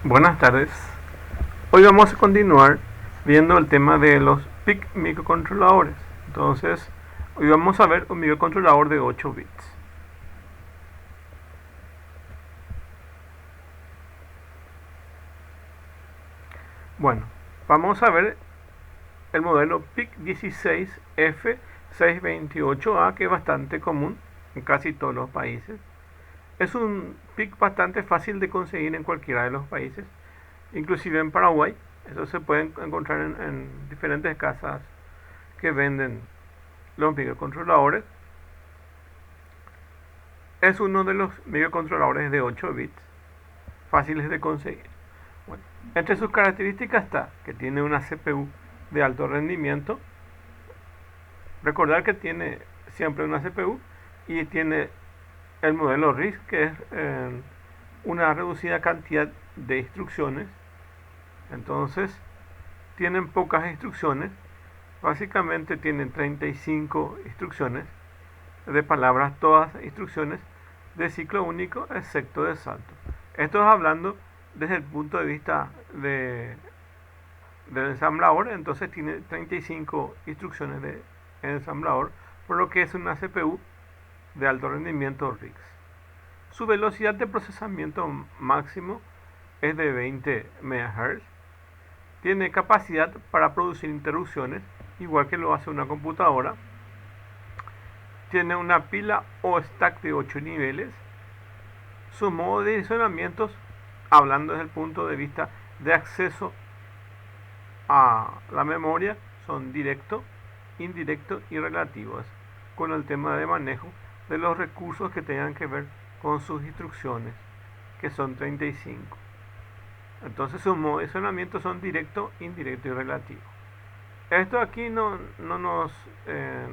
Buenas tardes. Hoy vamos a continuar viendo el tema de los PIC microcontroladores. Entonces, hoy vamos a ver un microcontrolador de 8 bits. Bueno, vamos a ver el modelo PIC16F628A, que es bastante común en casi todos los países. Es un PIC bastante fácil de conseguir en cualquiera de los países, inclusive en Paraguay. Eso se puede encontrar en diferentes casas que venden los microcontroladores. Es uno de los microcontroladores de 8 bits fáciles de conseguir. Bueno, entre sus características está que tiene una CPU de alto rendimiento. Recordar que tiene siempre una CPU y tiene el modelo RISC, que es una reducida cantidad de instrucciones. Entonces, tienen pocas instrucciones. Básicamente tienen 35 instrucciones de palabras, todas instrucciones de ciclo único excepto de salto. Esto es hablando desde el punto de vista del ensamblador. Entonces tiene 35 instrucciones de ensamblador, por lo que es una CPU de alto rendimiento RISC. Su velocidad de procesamiento máximo es de 20 MHz. Tiene capacidad para producir interrupciones, igual que lo hace una computadora. Tiene una pila o stack de 8 niveles. Su modo de direccionamientos, hablando desde el punto de vista de acceso a la memoria, son directo, indirecto y relativos, con el tema de manejo de los recursos que tengan que ver con sus instrucciones, que son 35. Entonces sus modos de direccionamiento son directo, indirecto y relativo. Esto aquí no nos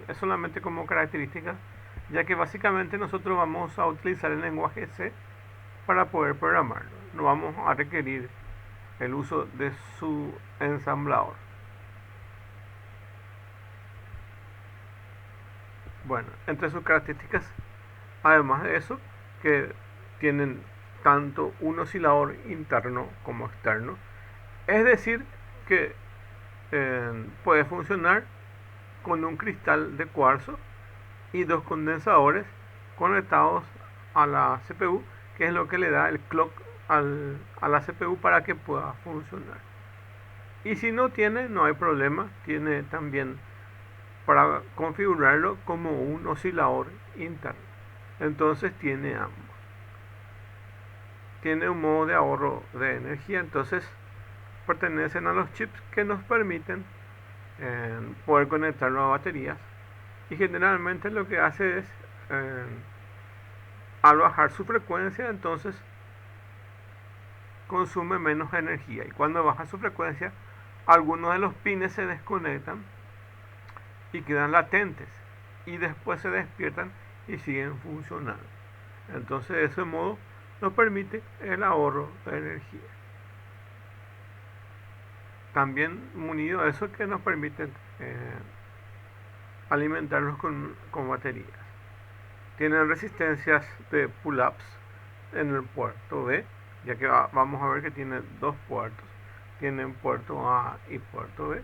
es solamente como característica, ya que básicamente nosotros vamos a utilizar el lenguaje C para poder programarlo. No vamos a requerir el uso de su ensamblador. Bueno, entre sus características, además de eso, que tienen tanto un oscilador interno como externo, es decir, que puede funcionar con un cristal de cuarzo y dos condensadores conectados a la CPU, que es lo que le da el clock a la CPU para que pueda funcionar. Y si no tiene, no hay problema, tiene también para configurarlo como un oscilador interno. Entonces tiene ambos. Tiene un modo de ahorro de energía, entonces pertenecen a los chips que nos permiten poder conectarlo a baterías. Y generalmente lo que hace es, al bajar su frecuencia, entonces consume menos energía. Y cuando baja su frecuencia, algunos de los pines se desconectan y quedan latentes. Y después se despiertan y siguen funcionando. Entonces de ese modo nos permite el ahorro de energía. También munido a eso que nos permite alimentarlos con baterías. Tienen resistencias de pull-ups en el puerto B, ya que vamos a ver que tiene dos puertos. Tienen puerto A y puerto B,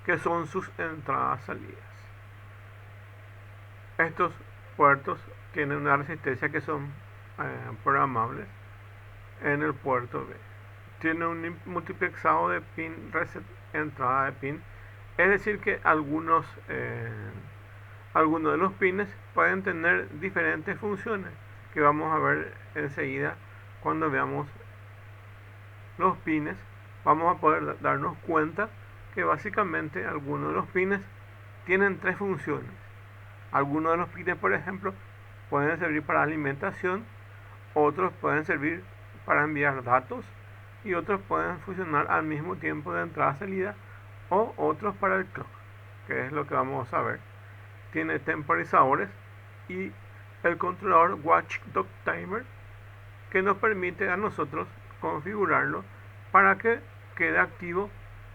que son sus entradas-salidas. Estos puertos tienen una resistencia que son programables en el puerto B. Tiene un multiplexado de pin reset, entrada de pin, es decir que algunos de los pines pueden tener diferentes funciones, que vamos a ver enseguida. Cuando veamos los pines vamos a poder darnos cuenta que básicamente algunos de los pines tienen tres funciones. Algunos de los pines, por ejemplo, pueden servir para alimentación, otros pueden servir para enviar datos y otros pueden funcionar al mismo tiempo de entrada-salida, o otros para el clock, que es lo que vamos a ver. Tiene temporizadores y el controlador Watchdog Timer, que nos permite a nosotros configurarlo para que quede activo,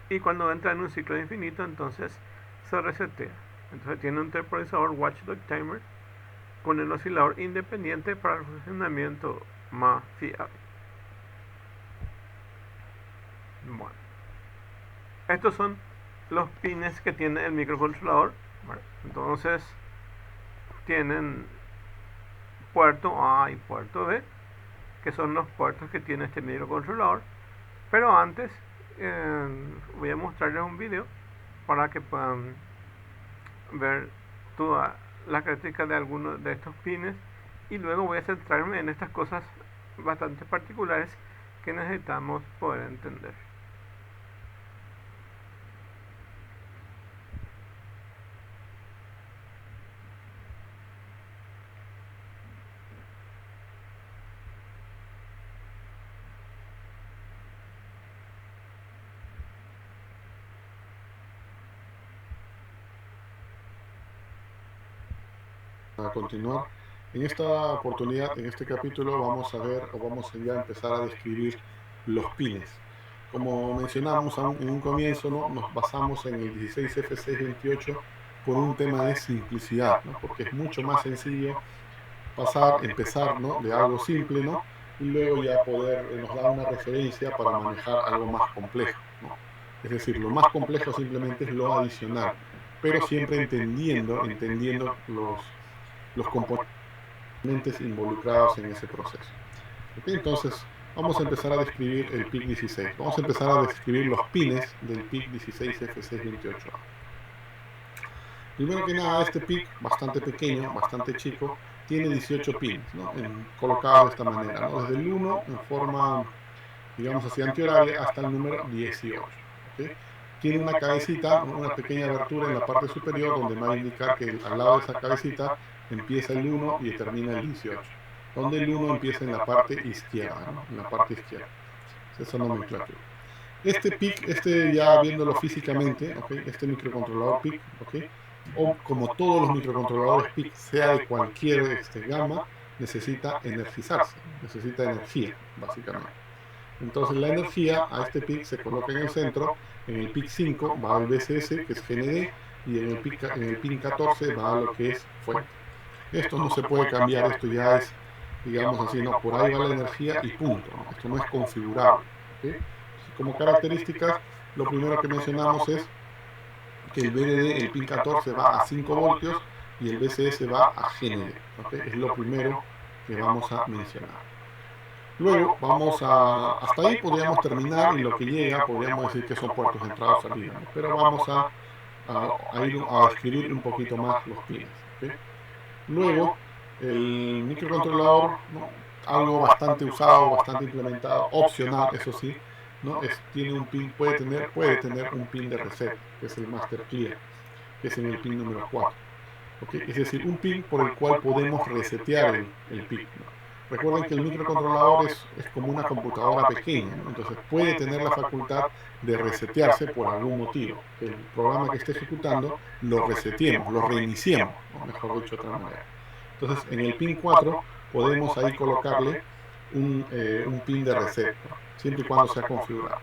y cuando entra en un ciclo infinito entonces se resetea. Entonces tiene un temporizador Watchdog Timer con el oscilador independiente para el funcionamiento más fiable. Estos son los pines que tiene el microcontrolador. Entonces tienen puerto A y puerto B, que son los puertos que tiene este microcontrolador. Pero antes voy a mostrarles un video para que puedan ver toda la característica de algunos de estos pines, y luego voy a centrarme en estas cosas bastante particulares que necesitamos poder entender. A continuar, en esta oportunidad, en este capítulo, vamos a ver o vamos a ya empezar a describir los pines. Como mencionamos en un comienzo, ¿no? Nos basamos en el 16F628 por un tema de simplicidad, ¿no? Porque es mucho más sencillo empezar, ¿no? De algo simple, ¿no? Y luego ya poder, nos da una referencia para manejar algo más complejo, ¿no? Es decir, lo más complejo simplemente es lo adicional, pero siempre entendiendo los componentes involucrados en ese proceso. ¿Okay? Entonces, vamos a empezar a describir el PIC 16. Vamos a empezar a describir los pines del PIC 16F628. Primero que nada, este PIC, bastante pequeño, bastante chico, tiene 18 pins, ¿no? Colocados de esta manera, ¿no? Desde el 1 en forma, digamos así, antihoraria hasta el número 18. ¿Okay? Tiene una cabecita, una pequeña abertura en la parte superior donde me va a indicar que al lado de esa cabecita empieza el 1 y termina el 18. Donde el 1 empieza en la parte izquierda, ¿no? En la parte izquierda. Esa nomenclatura. Este PIC, ya viéndolo físicamente, ¿okay? Este microcontrolador PIC, ¿okay? O como todos los microcontroladores PIC, sea de cualquier gama, necesita energizarse, necesita energía, básicamente. Entonces la energía a este PIC se coloca en el centro. En el PIC 5 va al VCS, que es GND, y en el PIN 14 va a lo que es fuente. Esto no se puede cambiar, esto ya es, digamos así, no, por ahí va la energía y punto, ¿no? Esto no es configurable. ¿Okay? Como características, lo primero que mencionamos es que el VDD, el PIN 14 va a 5 voltios y el VCS va a GND. ¿Okay? Es lo primero que vamos a mencionar. Luego hasta ahí podríamos terminar, y lo que llega podríamos decir que son puertos de entrada o salida, ¿no? Pero vamos ir a describir un poquito más los pines. ¿Okay? Luego, el microcontrolador, ¿no? Algo bastante usado, bastante implementado, opcional, eso sí, ¿no? Tiene un pin, puede tener un pin de reset, que es el Master Clear, que es en el pin número 4. ¿Okay? Es decir, un pin por el cual podemos resetear el pin, ¿no? Recuerden que el microcontrolador es como una computadora pequeña, ¿no? Entonces puede tener la facultad de resetearse por algún motivo. Que el programa que esté ejecutando lo reseteemos, lo reiniciemos, ¿no? Mejor dicho de otra manera. Entonces en el pin 4 podemos ahí colocarle un pin de reset, ¿no? Siempre y cuando sea configurado,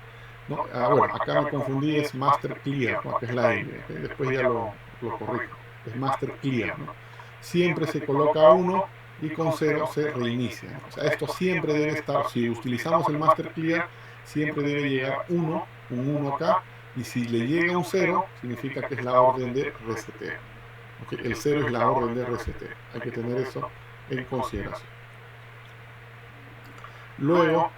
¿no? Bueno, acá me confundí, es Master Clear, ¿no? Que es la M, ¿okay? Después ya lo corrijo, es Master Clear, ¿no? Siempre se coloca 1 y con 0 se reinicia, ¿no? O sea, esto siempre debe estar, si utilizamos el Master Clear, siempre debe llegar un 1 acá, y si le llega un 0, significa que es la orden de reseteo. ¿Okay? El 0 es la orden de reseteo, hay que tener eso en consideración. Luego,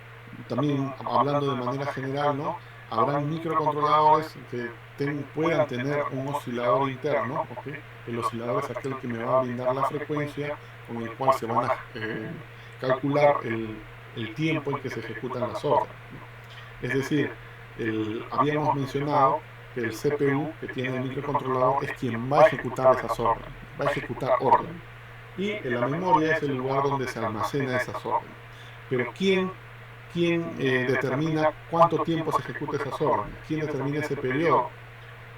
también hablando de manera general, ¿no? Habrán microcontroladores que puedan tener un oscilador interno, ¿okay? El oscilador es aquel que me va a brindar la frecuencia con el cual se van a calcular el tiempo en que se ejecutan las órdenes, ¿no? Es decir, habíamos mencionado que el CPU que tiene el microcontrolador es quien va a ejecutar esas órdenes, va a ejecutar órdenes. Y la memoria es el lugar donde se almacena esas órdenes. Pero ¿quién determina cuánto tiempo se ejecuta esas órdenes? ¿Quién determina ese periodo?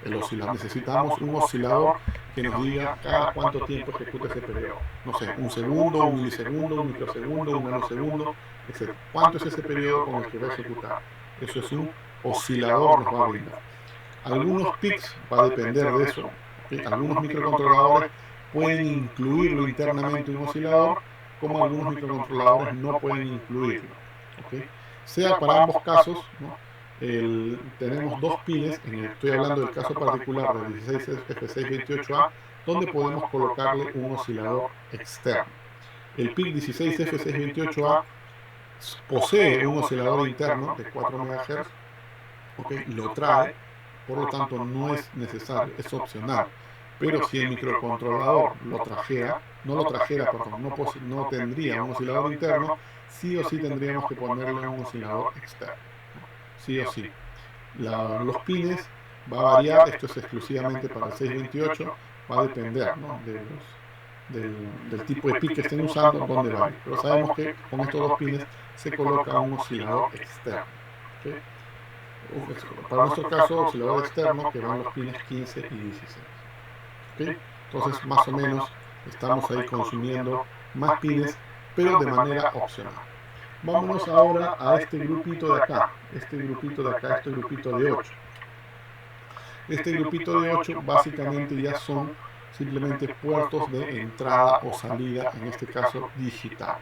El oscilador. Necesitamos un oscilador que nos diga cada cuánto tiempo ejecuta ese periodo. No sé, un segundo, un milisegundo, un microsegundo, un nanosegundo, etc. ¿Cuánto es ese periodo con el que va a ejecutar? Eso es un oscilador, nos va a brindar. Algunos PICs va a depender de eso. ¿Okay? Algunos microcontroladores pueden incluirlo internamente un oscilador, como algunos microcontroladores no pueden incluirlo. ¿Okay? Sea para ambos casos, ¿no? tenemos dos pines, estoy hablando del caso particular del 16F628A, donde podemos colocarle un oscilador externo. El PIC 16F628A posee un oscilador interno de 4 MHz, ¿okay? Lo trae, por lo tanto no es necesario, es opcional. Pero si el microcontrolador no lo trajera, perdón, no tendría un oscilador interno, sí o sí tendríamos que ponerle un oscilador externo, ¿no? Sí o sí. Los pines va a variar, esto es exclusivamente para el 628, va a depender, ¿no?, del tipo de PIC que estén usando, dónde va a ir. Pero sabemos que con estos dos pines se coloca un oscilador externo, ¿okay? Para nuestro caso, oscilador externo que van los pines 15 y 16. ¿Okay? Entonces, más o menos, estamos ahí consumiendo más pines, pero de manera opcional. Vámonos ahora a este grupito de acá, este grupito de 8. Este grupito de 8 básicamente ya son simplemente puertos de entrada o salida, en este caso digital.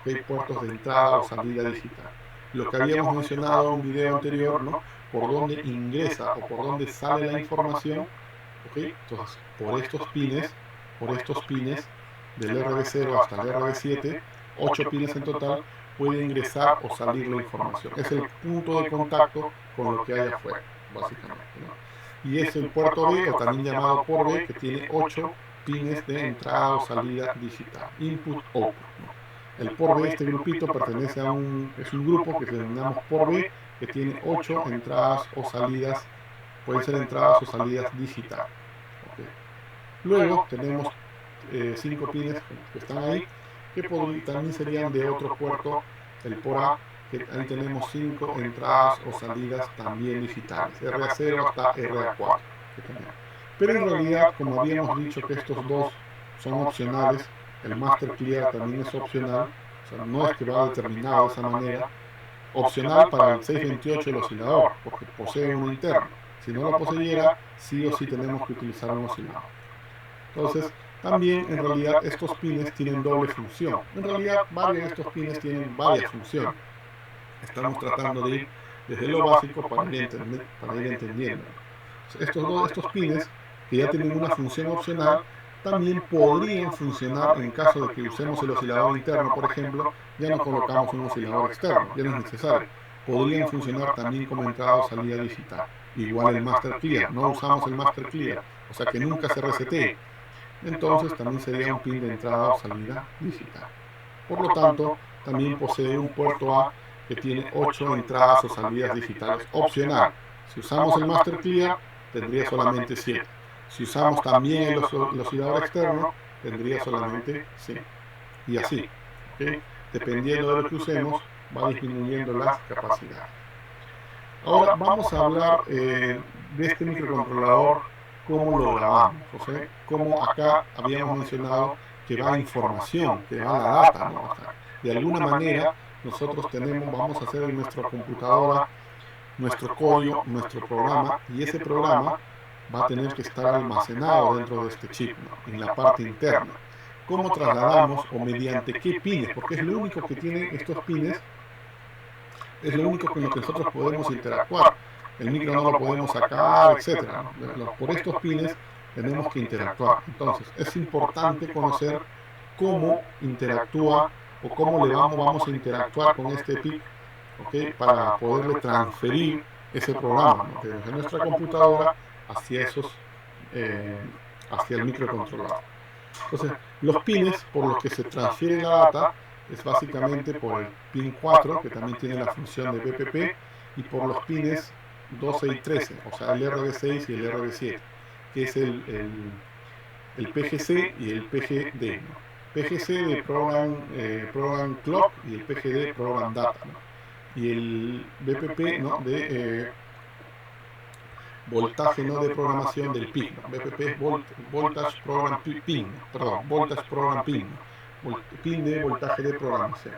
¿Okay? Puertos de entrada o salida digital. Lo que habíamos mencionado en un video anterior, ¿no?, por dónde ingresa o por dónde sale la información. ¿Okay? Entonces, por estos pines del RB0 hasta el RB7, 8 pines en total, puede ingresar o salir la información. Es el punto de contacto con lo que hay afuera, básicamente, ¿no? Y es el puerto B, o también llamado por B, que tiene 8 pines de entrada o salida digital, input-output, ¿no? El por B, este grupito, pertenece es un grupo que denominamos por B, que tiene 8 entradas o salidas, pueden ser entradas o salidas digitales. ¿Okay? Luego tenemos 5 pines que están ahí, que también serían de otro puerto, el por A, que ahí tenemos 5 entradas o salidas también digitales, RA0 hasta RA4. Pero en realidad, como habíamos dicho que estos dos son opcionales, el Master Clear también es opcional, o sea, no es que va determinado de esa manera, opcional para el 628 el oscilador, porque posee uno interno. Si no lo poseyera, sí o sí tenemos que utilizar un oscilador. Entonces, también en realidad estos pines tienen doble función. En realidad, varios de estos pines tienen varias funciones. Estamos tratando de ir desde lo básico para ir entendiendo. Estos pines, que ya tienen una función opcional, también podrían funcionar en caso de que usemos el oscilador interno, por ejemplo, ya no colocamos un oscilador externo, ya no es necesario. Podrían funcionar también como entrada o salida digital. Igual el Master Clear, no usamos el Master Clear, o sea que nunca se resetee. Entonces también sería un pin de entrada o salida digital. Por lo tanto, también posee un puerto A que tiene 8 entradas o salidas digitales opcional. Si usamos el Master Clear, tendría solamente 7. Si usamos también el oscilador externo, tendría solamente 5. Y así, ¿okay? Dependiendo de lo que usemos, va disminuyendo las capacidades. Ahora vamos a hablar de este microcontrolador, cómo lo grabamos, ¿okay? Como acá habíamos mencionado que va información, que va la data, ¿no? O sea, de alguna manera nosotros vamos a hacer en nuestra computadora nuestro código, nuestro programa, y ese programa va a tener que estar almacenado dentro de este chip, ¿no?, en la parte interna. ¿Cómo trasladamos o mediante qué pines? Porque es lo único que tienen estos pines, es lo único con lo que nosotros podemos interactuar. El micro no lo podemos sacar, etcétera, ¿no? Por estos pines tenemos que interactuar. Entonces, es importante conocer cómo interactúa o cómo vamos a interactuar con este PIC, ¿okay?, para poderle transferir ese programa, ¿no?, desde nuestra computadora hacia eh, hacia el microcontrolador. Entonces, los pines por los que se transfiere la data es básicamente por el pin 4, que también tiene la función de BPP, y por los pines 12 y 13, o sea, el RB6 y el RB7, que es el PGC y el PGD, ¿no? PGC de Program Clock y el PGD Program Data, ¿no? Y el BPP, ¿no?, de voltaje no de programación del PIN, ¿no? BPP es Voltage Program PIN, perdón, Voltage Program PIN, ¿no?, PIN de voltaje de programación.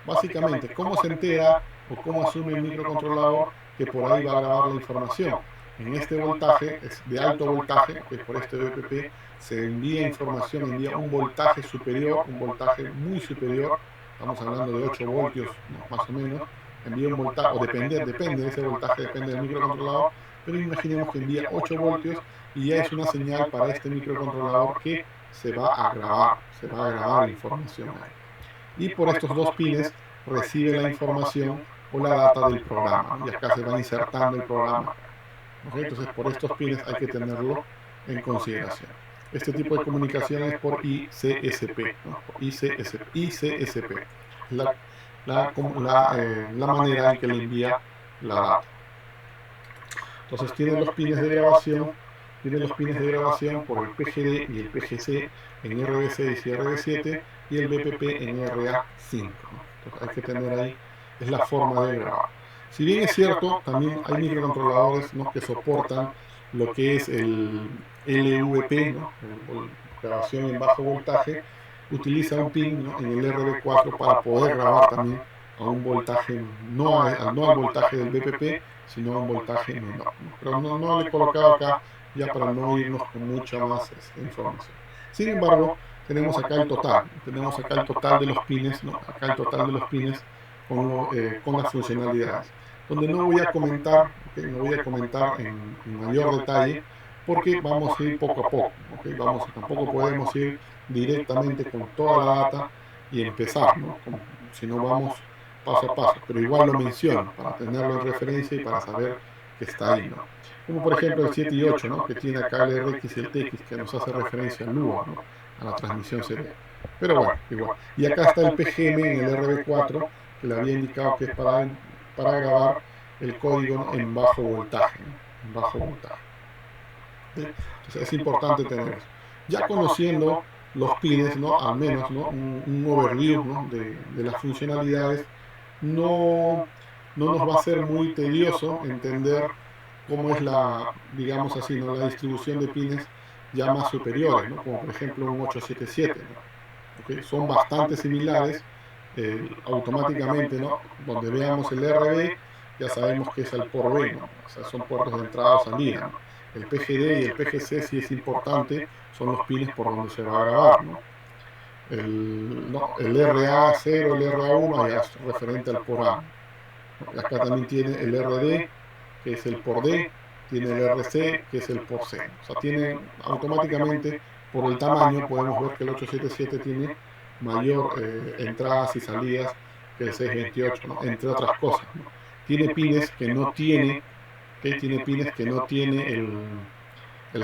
Básicamente, ¿cómo se entera o cómo asume el microcontrolador que por ahí va a grabar la información? En este voltaje, es de alto voltaje, que por este BPP se envía información, envía un voltaje superior, un voltaje muy superior, estamos hablando de 8 voltios, ¿no?, más o menos, envía un voltaje, o depende de ese voltaje, depende del microcontrolador, pero imaginemos que envía 8 voltios y ya es una señal para este microcontrolador que se va a grabar información ahí. Y por estos dos pines recibe la información o la data del programa, ¿no? Y acá se va insertando el programa. ¿Okay? Entonces, por estos pines hay que tenerlo en consideración. Este tipo de comunicación es por ICSP, ¿no? ICSP, la manera en que le envía la data. Entonces tiene los pines de grabación por el PGD y el PGC en RB6 y RB7 y el BPP en RA5, ¿no? Entonces hay que tener ahí, es la forma de grabar. Si bien es cierto, también hay microcontroladores, ¿no?, que soportan lo que es el LVP, ¿no?, grabación en bajo voltaje, utiliza un pin, ¿no?, en el RB4 para poder grabar también a un voltaje, no al voltaje del BPP, sino a un voltaje menor, ¿no? Pero no le he colocado acá ya para no irnos con mucha más información. Sin embargo, tenemos acá el total de los pines, ¿no? Acá el total de los pines con las funcionalidades, donde no voy a comentar, ¿okay? No voy a comentar en mayor detalle, porque vamos a ir poco a poco, ¿okay? Tampoco podemos ir directamente con toda la data y empezar, ¿no? Si no vamos paso a paso, pero igual lo menciono para tenerlo en referencia y para saber que está ahí, ¿no? Como por ejemplo el 7 y 8, ¿no?, que tiene acá el RX y el TX, que nos hace referencia al LUA, ¿no?, a la transmisión serial. Pero bueno, igual. Y acá está el PGM en el RB4, que le había indicado que es para grabar el código, ¿no?, en bajo voltaje, ¿no?, en bajo voltaje. ¿Sí? Entonces es importante tener eso. Ya conociendo los pines, ¿no?, al menos, ¿no?, un overview, ¿no?, de las funcionalidades, no, no nos va a ser muy tedioso entender cómo es digamos así, ¿no?, la distribución de pines ya más superiores, ¿no?, como por ejemplo un 877, ¿no? ¿Okay? Son bastante similares, automáticamente, ¿no?, donde veamos el RB, ya sabemos que es el por B, ¿no? O sea, son puertos de entrada o salida, ¿no? El PGD y el PGC sí es importante, son los pines por donde se va a grabar, ¿no? El RA0, el RA1 ya es referente al por A. Acá también tiene el RD, que es el por D, tiene el RC, que es el por C. O sea, tiene automáticamente, por el tamaño, podemos ver que el 877 tiene mayor entradas y salidas que el 628, ¿no?, entre otras cosas, ¿no? Tiene pines que no tiene, el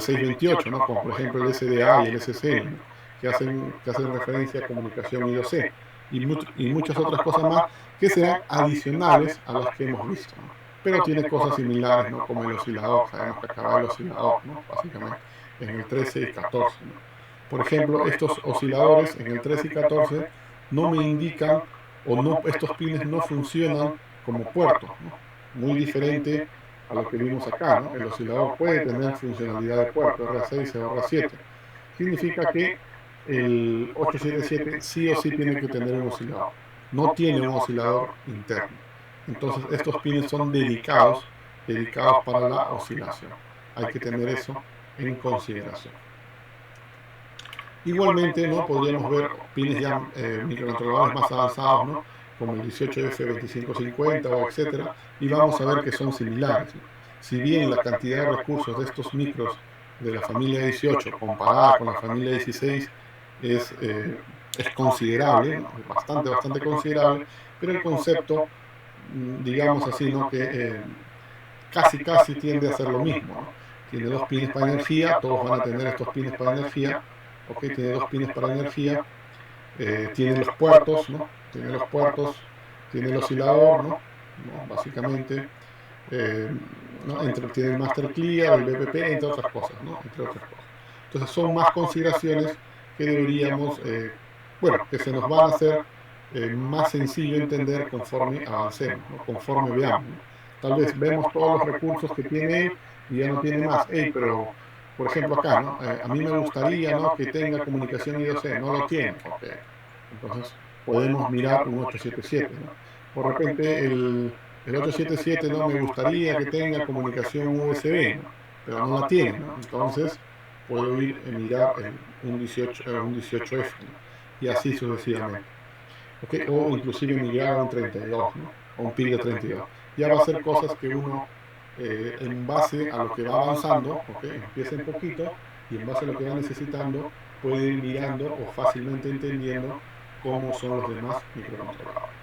628, ¿no?, como por ejemplo el SDA y el SCN, ¿no?, que hacen referencia a comunicación I2C, y muchas otras cosas más que serán adicionales a las que hemos visto, ¿no? Pero tiene cosas similares, ¿no?, como el oscilador. Sabemos que acá va el oscilador, ¿no?, básicamente en el 13 y 14, ¿no? Por ejemplo, estos osciladores en el 13 y 14 no me indican, o no, estos pines no funcionan como puertos, ¿no? Muy diferente a lo que vimos acá, ¿no? El oscilador puede tener funcionalidad de puerto, RA6 o RA7. Significa que el 877 sí o sí tiene que tener un oscilador. No tiene un oscilador interno. Entonces, estos pines son dedicados para la oscilación. Hay que tener eso en consideración. Igualmente, ¿no?, podríamos ver pines ya microcontroladores más avanzados, ¿no?, como el 18F2550 o etcétera, y vamos a ver que son similares, ¿no? Si bien la cantidad de recursos de estos micros de la familia 18 comparada con la familia 16 es considerable, ¿no?, es bastante considerable, pero el concepto, digamos así, ¿no?, que casi tiende a ser lo mismo, ¿no? Tiene dos pines para energía, todos van a tener estos pines para energía, ¿ok? Tiene dos pines para energía, tiene los puertos, ¿no? Tiene el oscilador, ¿no? Básicamente, ¿no?, tiene el master clear, el BPP, entre otras cosas, ¿no? Entre otras cosas. Entonces son más consideraciones que deberíamos, bueno, que se nos van a hacer más sencillo entender conforme avancemos, ¿no?, conforme veamos, ¿no? Tal vez vemos todos los recursos que tiene él y ya no tiene más. Hey, pero, por ejemplo, acá, ¿no? A mí me gustaría, ¿no?, que tenga comunicación I2C. No lo tiene. Ok. Entonces, podemos mirar un 877, ¿no? Por repente, el 877, ¿no?, me gustaría que tenga comunicación USB, ¿no?, pero no la tiene, ¿no? Entonces, puedo ir a mirar un 18F, ¿no?, y así sucesivamente. Okay. O inclusive migrar a un 32, ¿no? o un pin de 32. Ya va a ser cosas que uno, en base a lo que va avanzando, ¿okay? Empieza en poquito y en base a lo que va necesitando, puede ir mirando o fácilmente entendiendo cómo son los demás microcontroladores.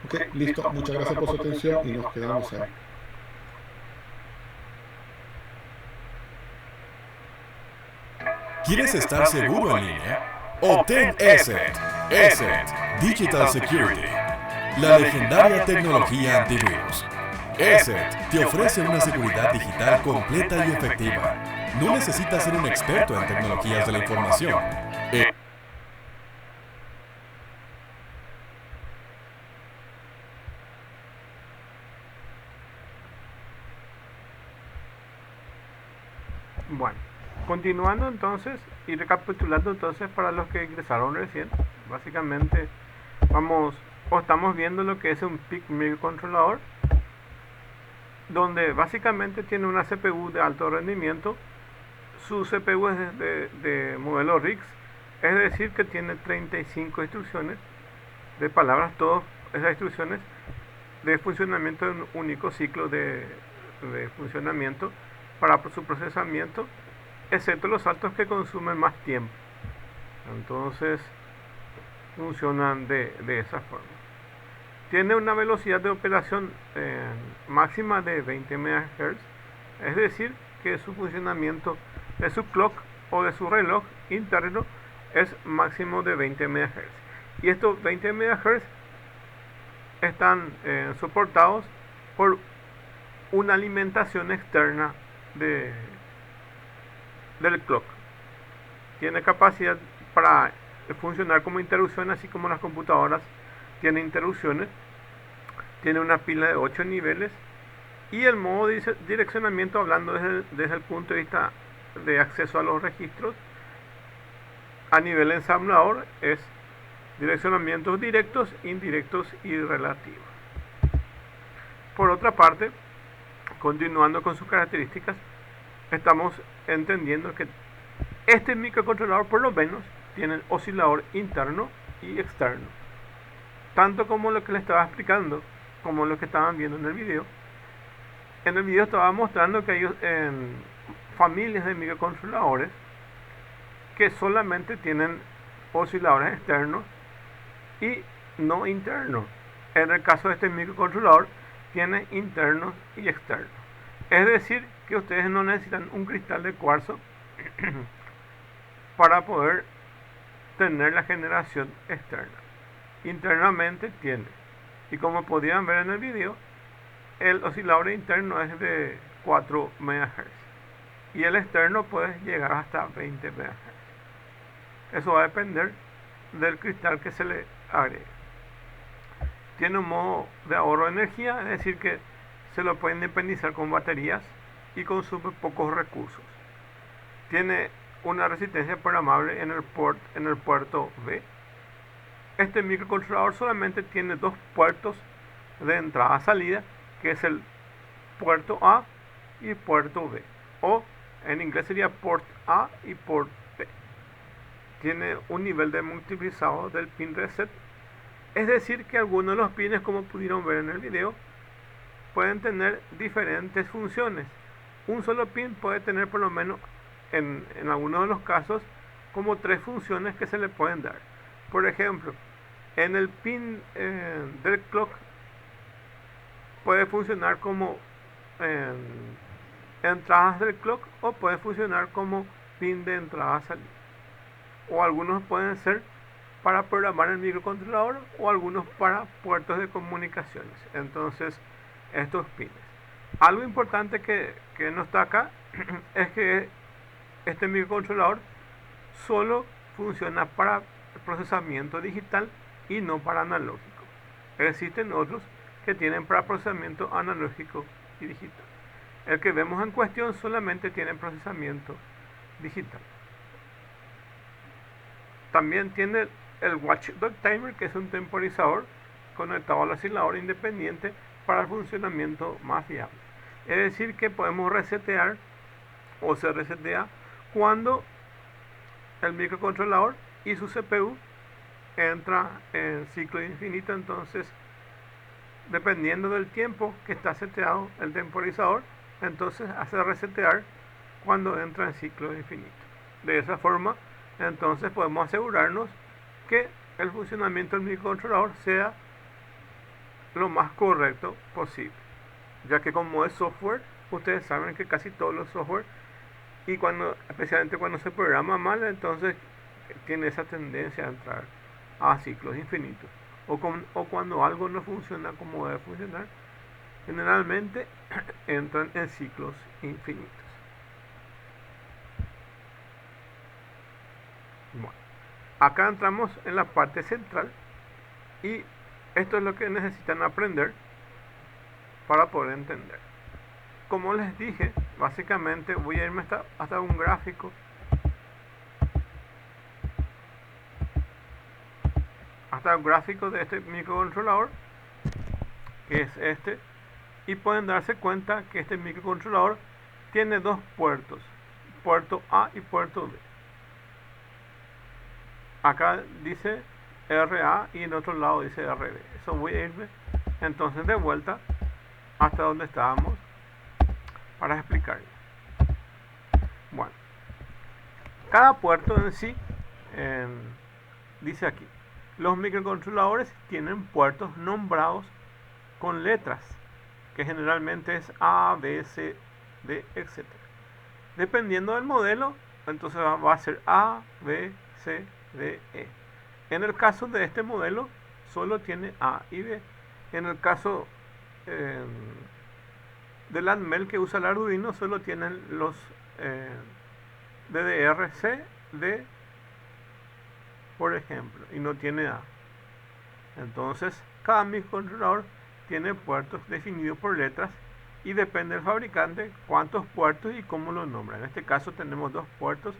Ok, listo. Muchas gracias por su atención y nos quedamos ahí. ¿Quieres estar seguro en línea? Obtén ESET. ESET Digital Security. La legendaria tecnología antivirus. ESET te ofrece una seguridad digital completa y efectiva. No necesitas ser un experto en tecnologías de la información. Bueno, continuando entonces y recapitulando entonces para los que ingresaron recién, básicamente estamos viendo lo que es un PIC microcontrolador, donde básicamente tiene una CPU de alto rendimiento. Su CPU es de modelo RISC, es decir que tiene 35 instrucciones de palabras, todas esas instrucciones de funcionamiento en un único ciclo de funcionamiento para su procesamiento, excepto los saltos que consumen más tiempo. Entonces funcionan de esa forma. Tiene una velocidad de operación máxima de 20 MHz, es decir que su funcionamiento de su clock o de su reloj interno es máximo de 20 MHz. Y estos 20 MHz están soportados por una alimentación externa del clock. Tiene capacidad para funcionar como interrupción, así como las computadoras tienen interrupciones. Tiene una pila de 8 niveles y el modo de direccionamiento, hablando desde el punto de vista de acceso a los registros a nivel ensamblador, es direccionamientos directos, indirectos y relativos. Por otra parte, continuando con sus características, estamos entendiendo que este microcontrolador por lo menos tiene el oscilador interno y externo, tanto como lo que les estaba explicando, como lo que estaban viendo en el video. En el video estaba mostrando que hay familias de microcontroladores que solamente tienen osciladores externos y no internos. En el caso de este microcontrolador, tiene internos y externos. Es decir, que ustedes no necesitan un cristal de cuarzo para poder tener la generación externa. Internamente tiene. Y como podían ver en el video, el oscilador interno es de 4 MHz y el externo puede llegar hasta 20 MHz. Eso va a depender del cristal que se le agregue. Tiene un modo de ahorro de energía, es decir que se lo puede independizar con baterías y consume pocos recursos. Tiene una resistencia programable en el puerto B. Este microcontrolador solamente tiene dos puertos de entrada-salida, que es el puerto A y puerto B, o en inglés sería port A y port B. Tiene un nivel de multiplexado del pin reset, es decir que algunos de los pines, como pudieron ver en el video, pueden tener diferentes funciones. Un solo pin puede tener, por lo menos en algunos de los casos, como 3 funciones que se le pueden dar. Por ejemplo, en el pin del clock puede funcionar como entradas del clock, o puede funcionar como pin de entrada-salida, o algunos pueden ser para programar el microcontrolador, o algunos para puertos de comunicaciones. Entonces, estos pines. Algo importante que no está acá es que este microcontrolador solo funciona para procesamiento digital y no para analógico. Existen otros que tienen para procesamiento analógico y digital. El que vemos en cuestión solamente tiene procesamiento digital. También tiene el Watchdog Timer, que es un temporizador conectado al oscilador independiente para el funcionamiento más fiable. Es decir que podemos resetear, o se resetea, cuando el microcontrolador y su CPU entra en ciclo infinito. Entonces dependiendo del tiempo que está seteado el temporizador, entonces hace resetear cuando entra en ciclo infinito. De esa forma, entonces podemos asegurarnos que el funcionamiento del microcontrolador sea lo más correcto posible, ya que como es software, ustedes saben que casi todos los software, y especialmente cuando se programa mal, entonces tiene esa tendencia a entrar a ciclos infinitos, o cuando algo no funciona como debe funcionar, generalmente entran en ciclos infinitos. Bueno, acá entramos en la parte central, y esto es lo que necesitan aprender para poder entender. Como les dije, básicamente voy a irme hasta un gráfico, de este microcontrolador, que es este, y pueden darse cuenta que este microcontrolador tiene dos puertos, puerto A y puerto B. Acá dice RA y en otro lado dice RB. Eso voy a irme entonces de vuelta hasta donde estábamos para explicarles. Bueno, cada puerto en sí, dice aquí, los microcontroladores tienen puertos nombrados con letras, que generalmente es A, B, C, D, etc. Dependiendo del modelo, entonces va a ser A, B, C, D, E. En el caso de este modelo, solo tiene A y B. En el caso del Atmel que usa el Arduino, solo tienen los DDR-C, D, por ejemplo, y no tiene A. Entonces, cada microcontrolador tiene puertos definidos por letras, y depende del fabricante cuántos puertos y cómo los nombra. En este caso tenemos dos puertos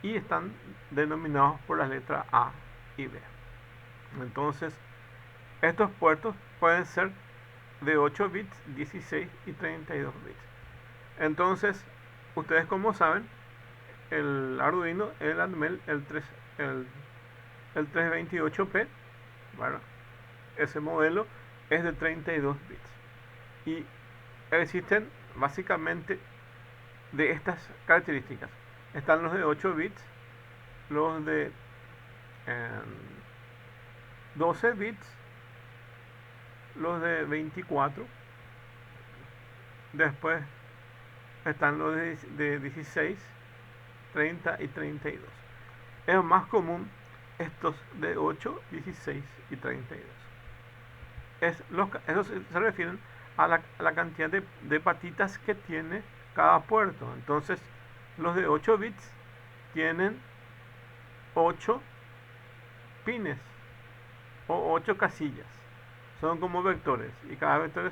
y están denominados por las letras A y B. Entonces, estos puertos pueden ser de 8 bits, 16 y 32 bits. Entonces, ustedes como saben, el Arduino, el Atmel, el 328P, ¿verdad? Ese modelo es de 32 bits. Y existen básicamente de estas características. Están los de 8 bits, los de 12 bits, los de 24, después están los de 16, 30 y 32. Es más común estos de 8, 16 y 32. Esos se refieren a la cantidad de patitas que tiene cada puerto. Entonces, los de 8 bits tienen 8 pines o 8 casillas. Son como vectores, y cada vector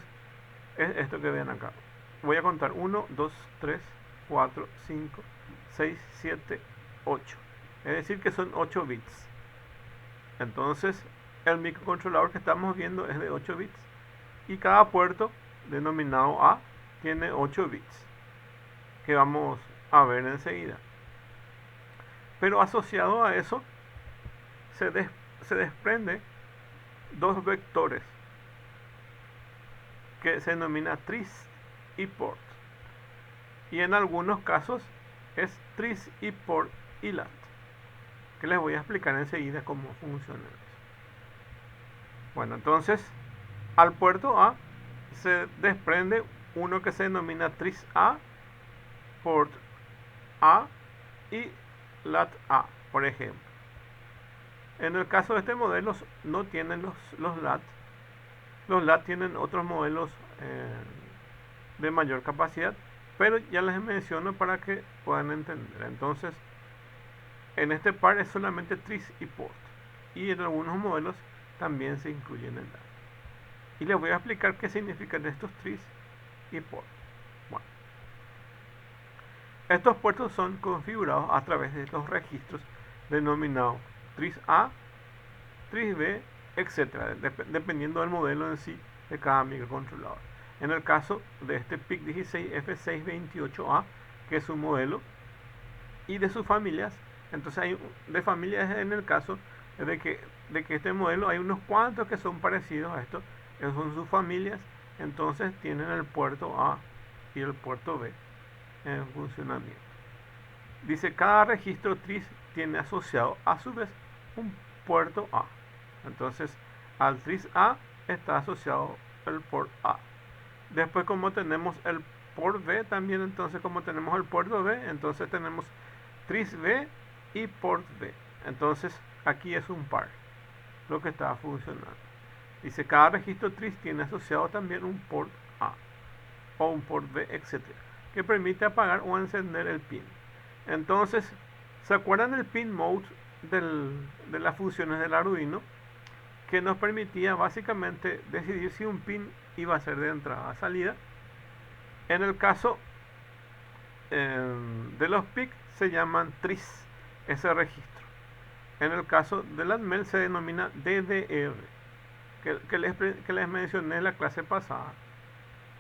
es esto que ven acá. Voy a contar 1, 2, 3, 4, 5, 6, 7, 8. Es decir que son 8 bits. Entonces, el microcontrolador que estamos viendo es de 8 bits, y cada puerto denominado A tiene 8 bits, que vamos a ver enseguida. Pero asociado a eso se desprende dos vectores que se denomina tris y port, y en algunos casos es tris y port y lat, que les voy a explicar enseguida cómo funciona eso. Bueno, entonces al puerto A se desprende uno que se denomina tris A, port A y lat A, por ejemplo. En el caso de este modelo no tienen los LAT. Los LAT tienen otros modelos de mayor capacidad, pero ya les menciono para que puedan entender. Entonces, en este par es solamente tris y port, y en algunos modelos también se incluyen el LAT. Y les voy a explicar qué significan estos tris y port. Bueno, estos puertos son configurados a través de estos registros denominados tris A, tris B, etc., dependiendo del modelo en sí de cada microcontrolador. En el caso de este PIC16F628A, que es un modelo, y de sus familias, entonces hay de familias en el caso de que este modelo hay unos cuantos que son parecidos a esto. esos son sus familias, entonces tienen el puerto A y el puerto B en funcionamiento. Dice, cada registro TRIS tiene asociado a su vez un puerto A. Entonces, al TRIS A está asociado el port A. Después, como tenemos el port B, también entonces como tenemos el puerto B, entonces tenemos TRIS B y port B. Entonces, aquí es un par lo que está funcionando. Dice, cada registro TRIS tiene asociado también un port A o un port B, etcétera, que permite apagar o encender el pin. Entonces, ¿se acuerdan del pin mode de las funciones del Arduino? Que nos permitía básicamente decidir si un pin iba a ser de entrada o salida. En el caso de los PIC se llaman TRIS, ese registro. En el caso del ATMEL se denomina DDR, que les mencioné en la clase pasada.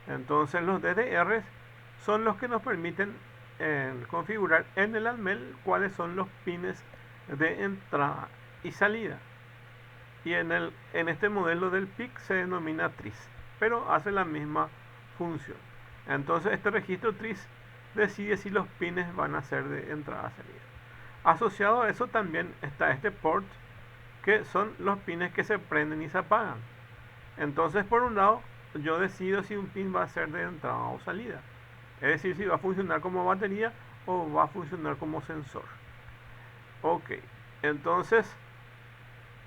Entonces los DDRs son los que nos permiten configurar en el ATMEL cuáles son los pines de entrada y salida. Y en este modelo del PIC se denomina TRIS, pero hace la misma función. Entonces este registro TRIS decide si los pines van a ser de entrada o salida. Asociado a eso también está este port, que son los pines que se prenden y se apagan. Entonces, por un lado, yo decido si un pin va a ser de entrada o salida. Es decir, si va a funcionar como batería o va a funcionar como sensor. Ok, entonces,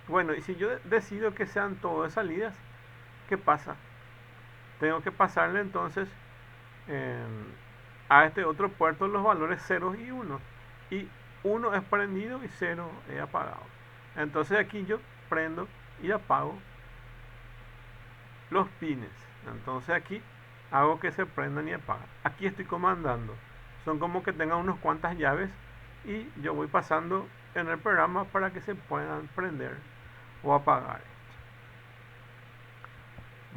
bueno, y si yo decido que sean todo de salidas, ¿qué pasa? Tengo que pasarle entonces a este otro puerto los valores 0 y 1. Y 1 es prendido y 0 es apagado. Entonces aquí yo prendo y apago los pines. Entonces aquí hago que se prendan y apagan. Aquí estoy comandando. Son como que tengan unas cuantas llaves y yo voy pasando en el programa para que se puedan prender o apagar.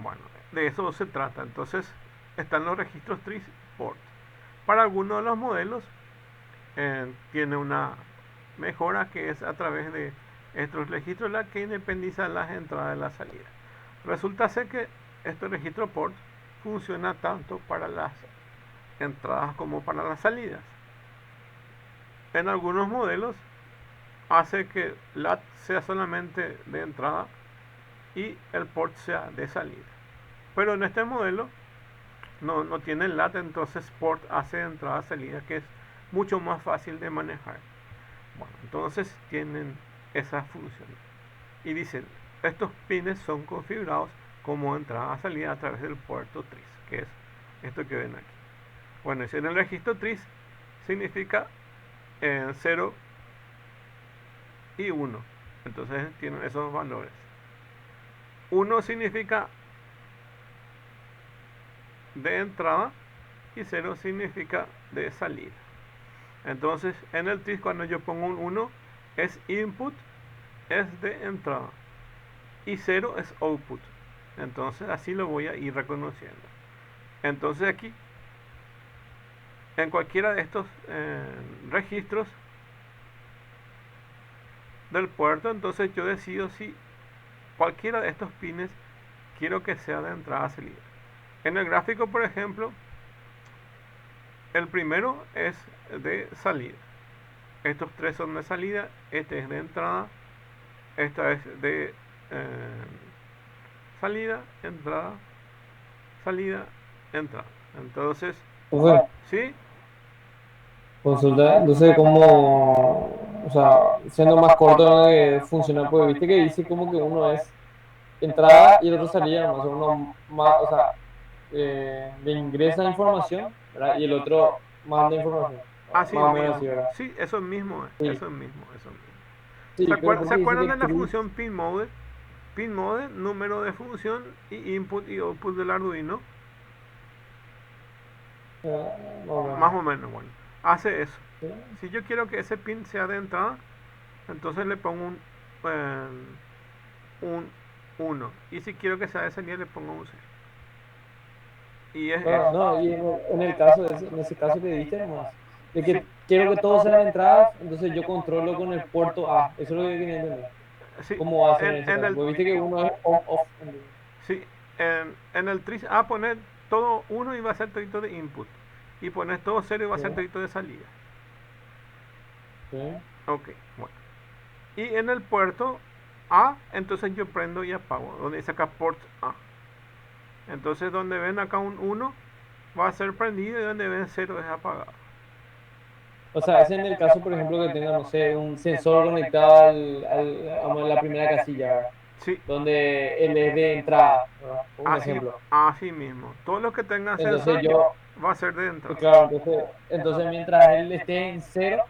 Bueno, de eso se trata. Entonces están los registros TRIS port. Para algunos de los modelos tiene una mejora, que es a través de estos registros la que independiza las entradas y las salidas. Resulta ser que este registro port funciona tanto para las entradas como para las salidas. En algunos modelos hace que LAT sea solamente de entrada y el port sea de salida. Pero en este modelo no tiene LAT, entonces port hace de entrada salida, que es mucho más fácil de manejar. Bueno, entonces tienen esa función. Y dicen, estos pines son configurados como entrada a salida a través del puerto TRIS, que es esto que ven aquí. Bueno, si en el registro TRIS significa 0 y 1. Entonces tienen esos valores. 1 significa de entrada y 0 significa de salida. Entonces en el TRIS, cuando yo pongo un 1 es input, es de entrada, y 0 es output. Entonces así lo voy a ir reconociendo. Entonces aquí, en cualquiera de estos registros del puerto, entonces yo decido si cualquiera de estos pines quiero que sea de entrada a salida. En el gráfico, por ejemplo, el primero es de salida. Estos tres son de salida, este es de entrada, esta es de salida, entrada, salida, entrada. Entonces, Profe, ¿sí? consulta, entonces como, o sea, siendo más corto en lo que funciona, pues viste que dice como que uno es entrada y el otro salida nomás, o uno más, o sea, le ingresa información, ¿verdad? Y el otro manda información, Así más o menos mismo. así, ¿verdad? Sí, eso mismo, Sí, eso mismo, eso mismo. sí, pero ¿Se porque dice acuerdan que de la Tris, función pin mode? Pin mode, número de función y input y output del Arduino. más o Más menos, o menos, bueno. Hace eso. ¿sí? Si yo quiero que ese pin sea de entrada, entonces le pongo un 1. Y si quiero que sea de salida, le pongo un 0. Y es Claro, eso. no, y en el caso, en ese caso que diste nomás, de Sí, que quiero que todos sean entradas, entonces yo controlo con el puerto A, eso es lo que quería entender. sí, ¿Cómo hacen en ese en caso? el, Porque viste que uno es on-off. ¿Entendés? sí, en el tris A poner todo 1 y va a ser todito de input. Y pones todo 0 y va a ser Sí, todito de salida. sí. Ok, bueno. Y en el puerto A, entonces yo prendo y apago. Donde dice acá port A. Entonces donde ven acá un 1 va a ser prendido y donde ven 0 es apagado. O sea, es en el caso, por ejemplo, que tenga, no sé, un sensor conectado a la primera casilla, ¿verdad? Sí, Donde él es de entrada, ¿verdad? Un así, ejemplo. así mismo. Todo lo que tenga Entonces sensor yo, va a ser de entrada. claro, entonces mientras él esté en cero,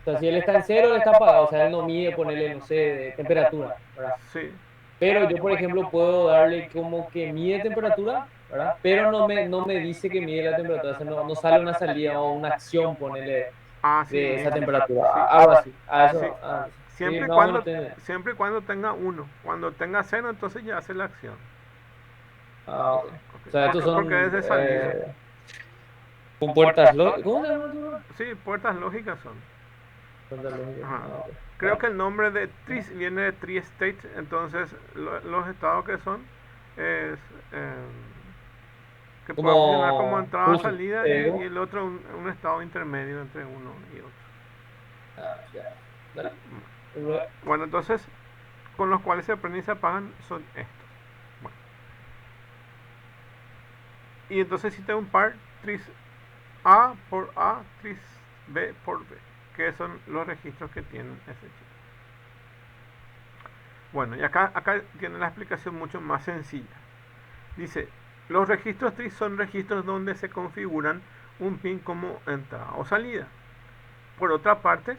o sea, si él está en cero, él está apagado, o sea, él no mide ponerle, no sé, de temperatura, ¿verdad? Sí, Pero yo, por ejemplo, puedo darle como que mide temperatura, ¿verdad? Pero no me dice que mide la temperatura, o sea, no sale una salida o una acción, ponerle así de esa mismo. temperatura, Sí, algo así. A sí. eso, sí, Siempre y más o menos cuando, tiene. siempre y cuando tenga 1. Cuando tenga 0, entonces ya hace la acción. Ok. O Ok, sea, estos porque es son de salida. con puertas lógicas. ¿Cómo se llama eso? Sí, puertas lógicas son. Puertas lógicas. Ajá. Ah, ok. Creo Vale. que el nombre de tris viene de tree state, entonces los estados que son es que pueda funcionar como Como entrada cruce. salida y ¿Cómo? el otro un estado intermedio entre uno y otro. Ah, ya. Dale. Bueno, entonces con los cuales se prenden y se apagan son estos. Bueno, y entonces existe un par tris A por A, tris B por B, que son los registros que tienen ese chip. Bueno, y acá tiene la explicación mucho más sencilla. Dice, los registros tris son registros donde se configuran un pin como entrada o salida. Por otra parte,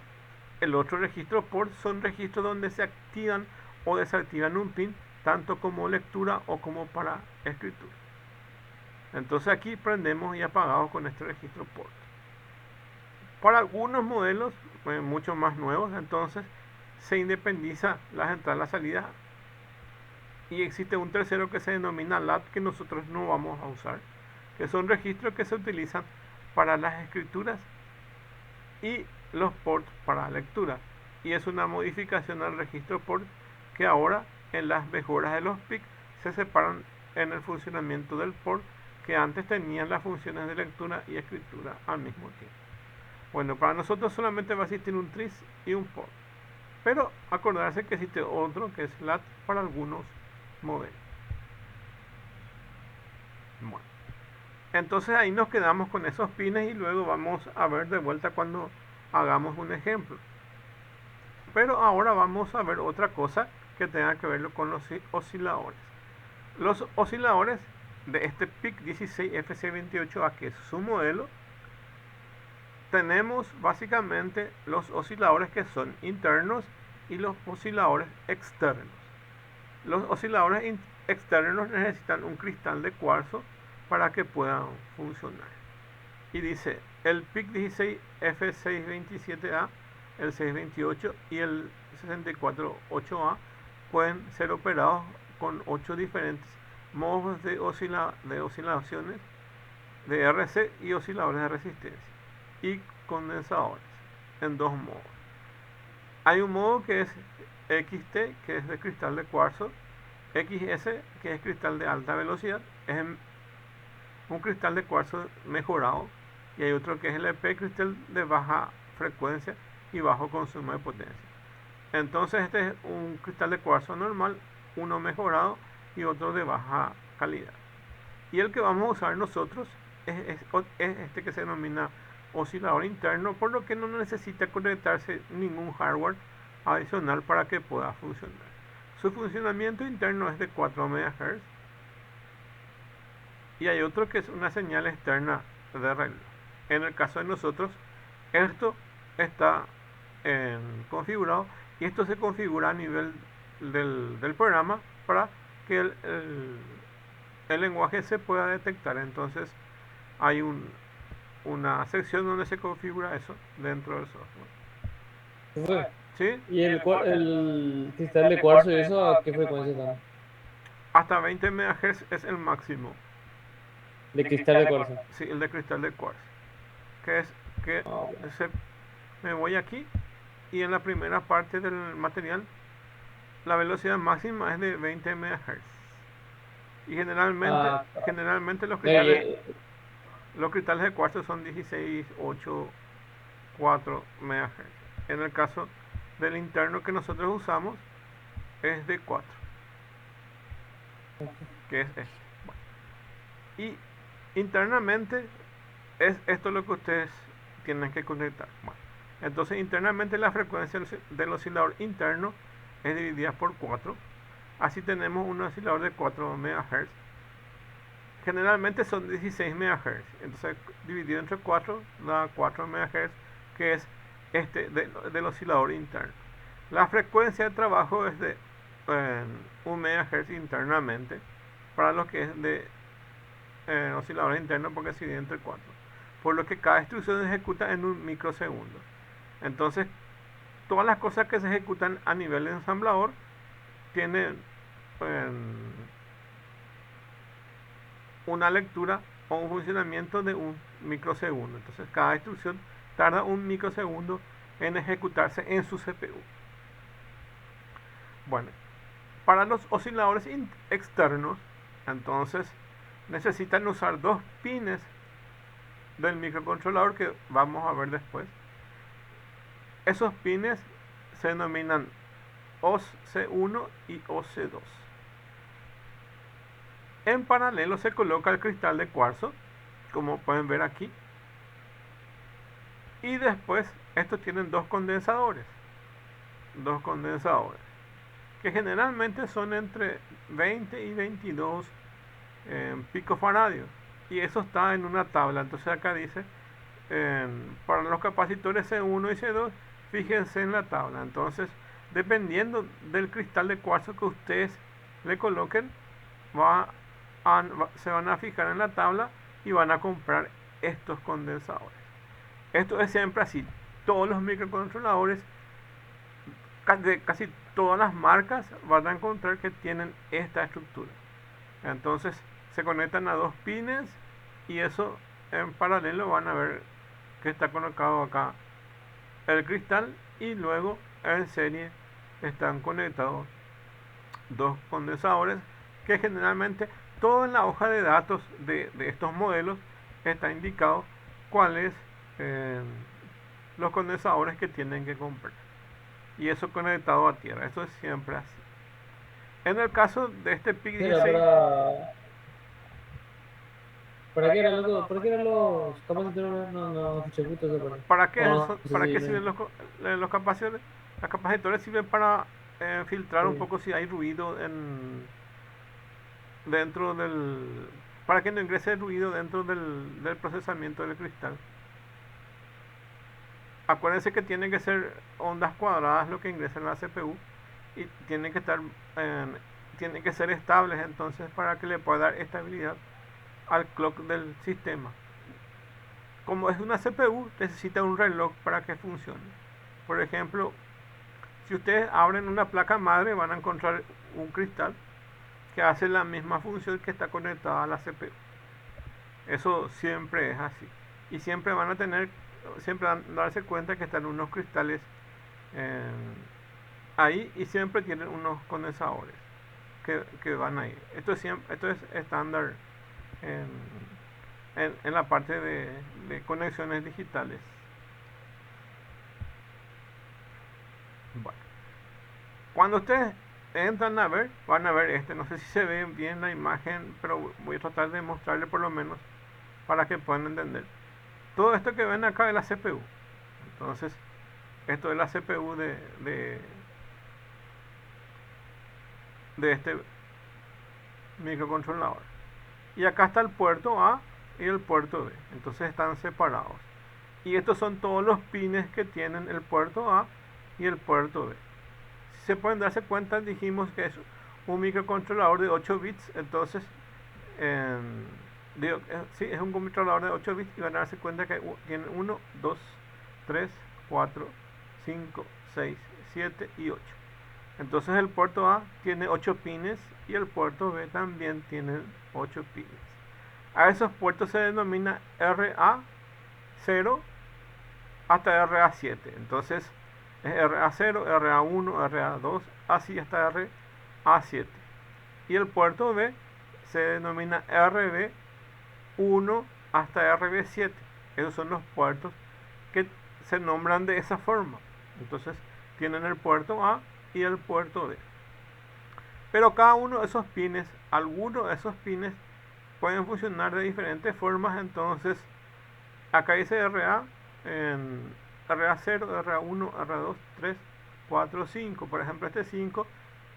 el otro registro port son registros donde se activan o desactivan un pin tanto como lectura o como para escritura. Entonces aquí prendemos y apagamos con este registro port. Para algunos modelos mucho más nuevos, entonces se independiza las entradas y las salidas y existe un tercero que se denomina LAT que nosotros no vamos a usar, que son registros que se utilizan para las escrituras y los ports para lectura. Y es una modificación al registro port que ahora en las mejoras de los PIC se separan en el funcionamiento del port que antes tenían las funciones de lectura y escritura al mismo tiempo. Bueno, para nosotros solamente va a existir un tris y un port. Pero acordarse que existe otro que es LAT para algunos modelos. Bueno, entonces ahí nos quedamos con esos pines y luego vamos a ver de vuelta cuando hagamos un ejemplo. Pero ahora vamos a ver otra cosa que tenga que ver con los osciladores. Los osciladores de este PIC 16FC28A, que es su modelo, tenemos básicamente los osciladores que son internos y los osciladores externos. Los osciladores externos necesitan un cristal de cuarzo para que puedan funcionar. Y dice, el PIC 16F627A, el 628 y el 648A pueden ser operados con 8 diferentes modos de oscilaciones de RC y osciladores de resistencia y condensadores en dos modos. Hay un modo que es XT, que es de cristal de cuarzo, XS, que es cristal de alta velocidad, es un cristal de cuarzo mejorado, y hay otro que es el EP, cristal de baja frecuencia y bajo consumo de potencia. Entonces este es un cristal de cuarzo normal, uno mejorado y otro de baja calidad. Y el que vamos a usar nosotros es este que se denomina oscilador interno, por lo que no necesita conectarse ningún hardware adicional para que pueda funcionar. Su funcionamiento interno es de 4 MHz y hay otro que es una señal externa de reloj. En el caso de nosotros, esto está configurado y esto se configura a nivel del programa para que el lenguaje se pueda detectar. Entonces hay una sección donde se configura eso dentro del software. Fue. ¿Sí? ¿Y el cristal de cuarzo y eso a qué frecuencia están? Hasta 20 MHz es el máximo. De cristal de cuarzo. Sí, el de cristal de cuarzo. Que es que Ah, ok. me voy aquí y en la primera parte del material la velocidad máxima es de 20 MHz. Y generalmente eh, los cristales de cuarzo son 16, 8, 4 MHz. En el caso del interno que nosotros usamos es de 4, que es este. Y internamente es esto lo que ustedes tienen que conectar. Bueno, entonces internamente la frecuencia del oscilador interno es dividida por 4. Así tenemos un oscilador de 4 MHz. Generalmente son 16 MHz. Entonces dividido entre 4 da 4 MHz, que es este del oscilador interno. La frecuencia de trabajo es de 1 MHz internamente para lo que es de oscilador interno, porque se divide entre 4. Por lo que cada instrucción se ejecuta en un microsegundo. Entonces, todas las cosas que se ejecutan a nivel de ensamblador tienen una lectura o un funcionamiento de un microsegundo. Entonces, cada instrucción tarda un microsegundo en ejecutarse en su CPU. Bueno, para los osciladores externos, entonces necesitan usar dos pines del microcontrolador que vamos a ver después. Esos pines se denominan OC1 y OC2. En paralelo se coloca el cristal de cuarzo, como pueden ver aquí. Y después estos tienen dos condensadores, que generalmente son entre 20 y 22 picofaradios. Y eso está en una tabla. Entonces acá dice, para los capacitores C1 y C2, fíjense en la tabla. Entonces, dependiendo del cristal de cuarzo que ustedes le coloquen, se van a fijar en la tabla y van a comprar estos condensadores. Esto es siempre así. Todos los microcontroladores de casi todas las marcas van a encontrar que tienen esta estructura. Entonces se conectan a dos pines y eso en paralelo van a ver que está conectado acá el cristal, y luego en serie están conectados dos condensadores, que generalmente todo en la hoja de datos de estos modelos está indicado cuáles los condensadores que tienen que comprar, y eso conectado a tierra. Eso es siempre así. En el caso de este PIC Mira, 16, ¿para qué eran ¿para qué eran los capacitores? No escuché justo esa parte. O no sé ¿para qué si sirven los capacitores? Los capacitores sirven para filtrar un sí. poco si hay ruido dentro del, para que no ingrese ruido dentro del procesamiento del cristal. Acuérdense que tienen que ser ondas cuadradas lo que ingresa en la CPU, y tienen que tienen que ser estables, entonces, para que le pueda dar estabilidad al clock del sistema. Como es una CPU, necesita un reloj para que funcione. Por ejemplo, si ustedes abren una placa madre, van a encontrar un cristal que hace la misma función que está conectada a la CPU. Eso siempre es así. Y siempre van a darse cuenta que están unos cristales ahí, y siempre tienen unos condensadores que van ahí. Esto es estándar en la parte de conexiones digitales. Bueno, cuando ustedes entran a ver, van a ver no sé si se ve bien la imagen, pero voy a tratar de mostrarle por lo menos para que puedan entender. Todo esto que ven acá es la CPU. Entonces, esto es la CPU de este microcontrolador. Y acá está el puerto A y el puerto B. Entonces están separados. Y estos son todos los pines que tienen el puerto A y el puerto B. Si se pueden darse cuenta, dijimos que es un microcontrolador de 8 bits. Entonces, sí, es un controlador de 8 bits, y van a darse cuenta que tiene 1, 2, 3, 4, 5, 6, 7 y 8. Entonces el puerto A tiene 8 pines y el puerto B también tiene 8 pines. A esos puertos se denomina RA0 hasta RA7. Entonces es RA0, RA1, RA2, así hasta RA7. Y el puerto B se denomina RB1 hasta RB7. Esos son los puertos que se nombran de esa forma. Entonces tienen el puerto A y el puerto B. Pero cada uno de esos pines, algunos de esos pines pueden funcionar de diferentes formas. Entonces acá dice RA, en RA0, RA1, RA2, 3, 4, 5. Por ejemplo, este 5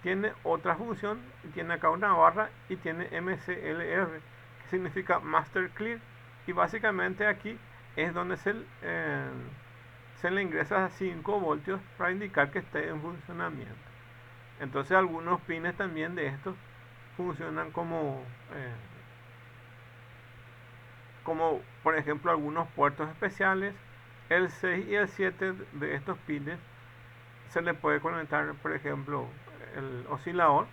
tiene otra función, tiene acá una barra y tiene MCLR, que significa Master Clear. Y básicamente aquí es donde se le ingresa 5 voltios para indicar que esté en funcionamiento. Entonces algunos pines también de estos funcionan como por ejemplo algunos puertos especiales. El 6 y el 7 de estos pines se le puede conectar, por ejemplo, el oscilador.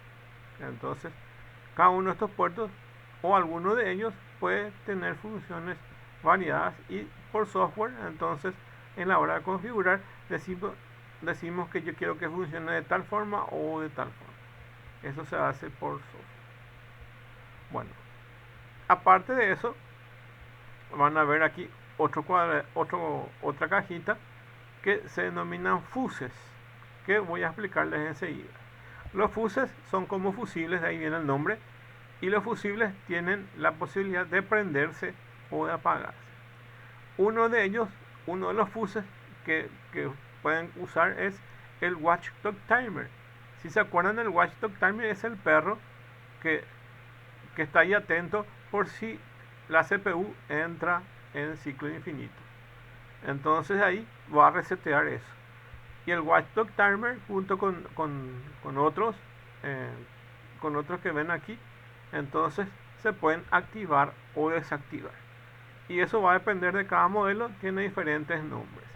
Entonces cada uno de estos puertos o alguno de ellos puede tener funciones variadas, y por software entonces en la hora de configurar decimos que yo quiero que funcione de tal forma o de tal forma. Eso se hace por software. Bueno, aparte de eso van a ver aquí otra cajita que se denominan fuses, que voy a explicarles enseguida. Los fuses son como fusibles, de ahí viene el nombre, y los fusibles tienen la posibilidad de prenderse o de apagarse. Uno de los fuses que pueden usar es el Watchdog Timer. Si se acuerdan, el Watchdog Timer es el perro que está ahí atento por si la CPU entra en ciclo infinito. Entonces ahí va a resetear eso. Y el Watchdog Timer junto con otros que ven aquí, entonces se pueden activar o desactivar. Y eso va a depender de cada modelo, tiene diferentes nombres.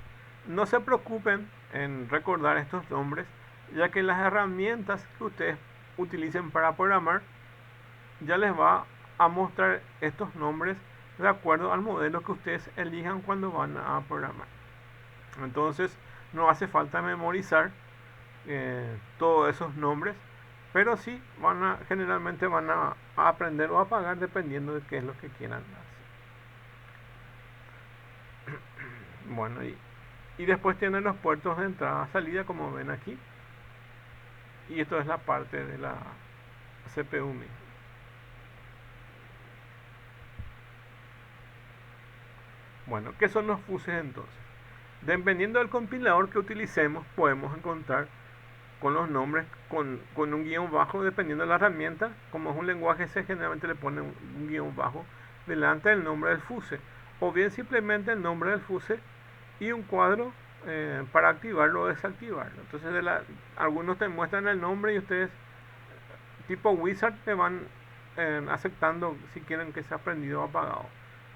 No se preocupen en recordar estos nombres, ya que las herramientas que ustedes utilicen para programar ya les va a mostrar estos nombres de acuerdo al modelo que ustedes elijan cuando van a programar. Entonces no hace falta memorizar todos esos nombres, pero sí generalmente van a aprender o apagar dependiendo de qué es lo que quieran hacer. Bueno, y después tienen los puertos de entrada salida, como ven aquí, y esto es la parte de la CPU misma. Bueno, ¿qué son los fuses entonces? Dependiendo del compilador que utilicemos, podemos encontrar con los nombres con un guión bajo, dependiendo de la herramienta. Como es un lenguaje C, generalmente le ponen un guión bajo delante del nombre del fuse, o bien simplemente el nombre del fuse y un cuadro para activarlo o desactivarlo. Entonces algunos te muestran el nombre y ustedes tipo wizard te van aceptando si quieren que sea prendido o apagado,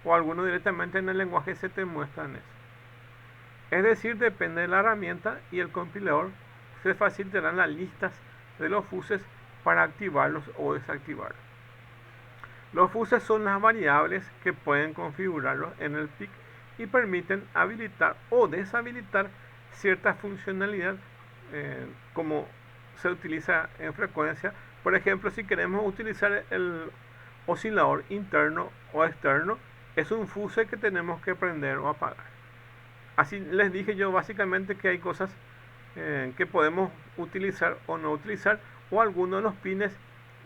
o algunos directamente en el lenguaje C te muestran eso. Es decir, depende de la herramienta y el compilador, se facilitarán las listas de los fuses para activarlos o desactivarlos. Los fuses son las variables que pueden configurarlos en el PIC y permiten habilitar o deshabilitar cierta funcionalidad como se utiliza en frecuencia. Por ejemplo, si queremos utilizar el oscilador interno o externo, es un fuse que tenemos que prender o apagar. Así les dije yo básicamente que hay cosas que podemos utilizar o no utilizar, o algunos de los pines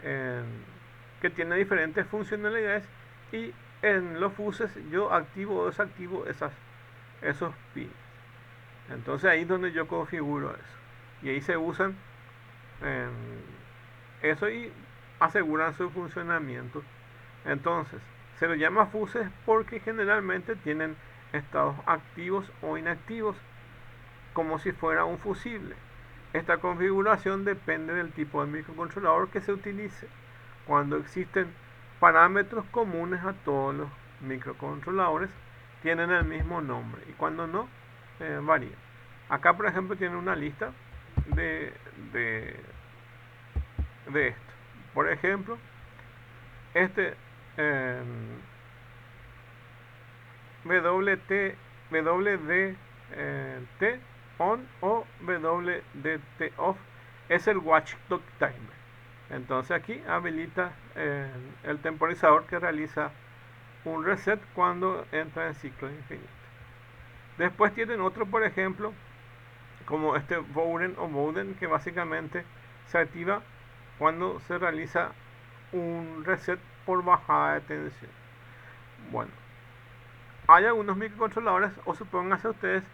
que tienen diferentes funcionalidades, y en los fuses yo activo o desactivo esos pines. Entonces ahí es donde yo configuro eso, y ahí se usan eso y aseguran su funcionamiento. Entonces se lo llama fuses porque generalmente tienen estados activos o inactivos, como si fuera un fusible. Esta configuración depende del tipo de microcontrolador que se utilice. Cuando existen parámetros comunes a todos los microcontroladores, tienen el mismo nombre, y cuando no, varía. Acá por ejemplo tiene una lista de esto. Por ejemplo, este WDT on o WDT off es el Watchdog Timer. Entonces aquí habilita el temporizador que realiza un reset cuando entra en ciclo infinito. Después tienen otro, por ejemplo, como este Bowden o Bowden, que básicamente se activa cuando se realiza un reset por bajada de tensión. Bueno, hay algunos microcontroladores, o supónganse ustedes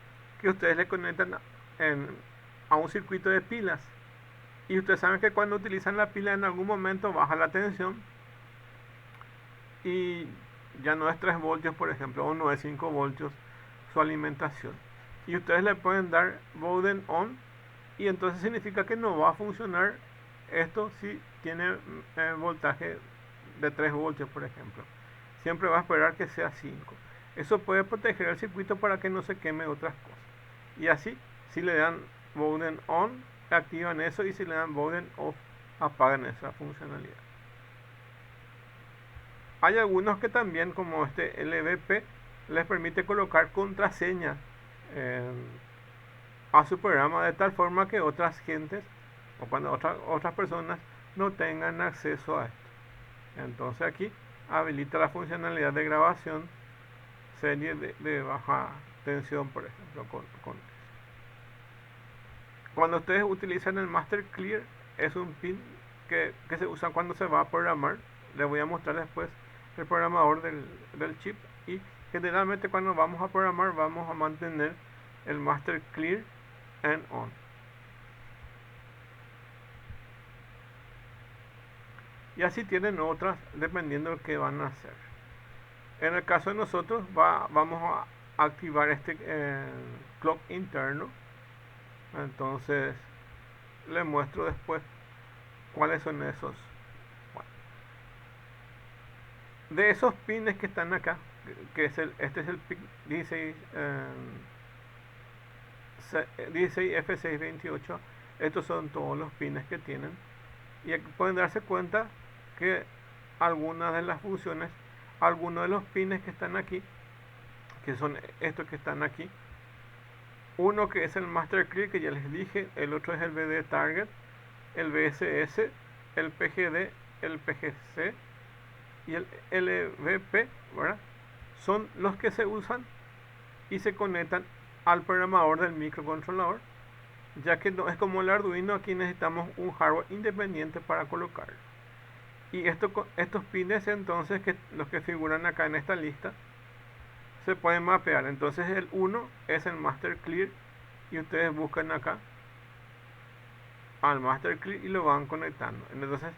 que ustedes le conectan a un circuito de pilas, y ustedes saben que cuando utilizan la pila en algún momento baja la tensión y ya no es 3 voltios, por ejemplo, o no es 5 voltios su alimentación, y ustedes le pueden dar Bowden on, y entonces significa que no va a funcionar esto si tiene voltaje de 3 voltios, por ejemplo. Siempre va a esperar que sea 5. Eso puede proteger el circuito para que no se queme otras cosas. Y así, si le dan Bowden on, activan eso, y si le dan Bowden off, apagan esa funcionalidad. Hay algunos que también, como este LVP, les permite colocar contraseña a su programa, de tal forma que otras gentes o cuando otras personas no tengan acceso a esto. Entonces aquí habilita la funcionalidad de grabación serie de baja tensión, por ejemplo, cuando ustedes utilizan el Master Clear, es un pin que se usa cuando se va a programar. Les voy a mostrar después el programador del chip, y generalmente cuando vamos a programar vamos a mantener el Master Clear and on. Y así tienen otras dependiendo de qué van a hacer. En el caso de nosotros vamos a activar este clock interno. Entonces les muestro después cuáles son esos. Bueno, de esos pines que están acá, que es este es el pin 16F628. Estos son todos los pines que tienen, y aquí pueden darse cuenta que algunas de las funciones, algunos de los pines que están aquí, que son estos que están aquí, uno que es el Master Clear, que ya les dije, el otro es el BD Target, el BSS, el PGD, el PGC y el LVP, ¿verdad? Son los que se usan y se conectan al programador del microcontrolador, ya que no es como el Arduino. Aquí necesitamos un hardware independiente para colocarlo. Y estos pines, entonces, los que figuran acá en esta lista, se pueden mapear. Entonces el 1 es el Master Clear, y ustedes buscan acá al Master Clear y lo van conectando. Entonces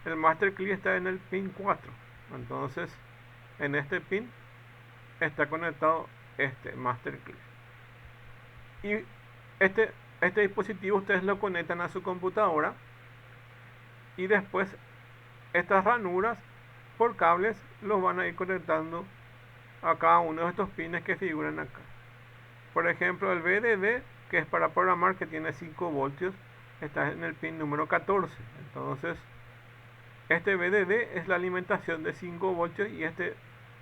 el Master Clear está en el pin 4. Entonces en este pin está conectado este Master Clear, y este dispositivo ustedes lo conectan a su computadora, y después estas ranuras por cables los van a ir conectando a cada uno de estos pines que figuran acá. Por ejemplo, el BDD, que es para programar, que tiene 5 voltios, está en el pin número 14. Entonces este BDD es la alimentación de 5 voltios, y este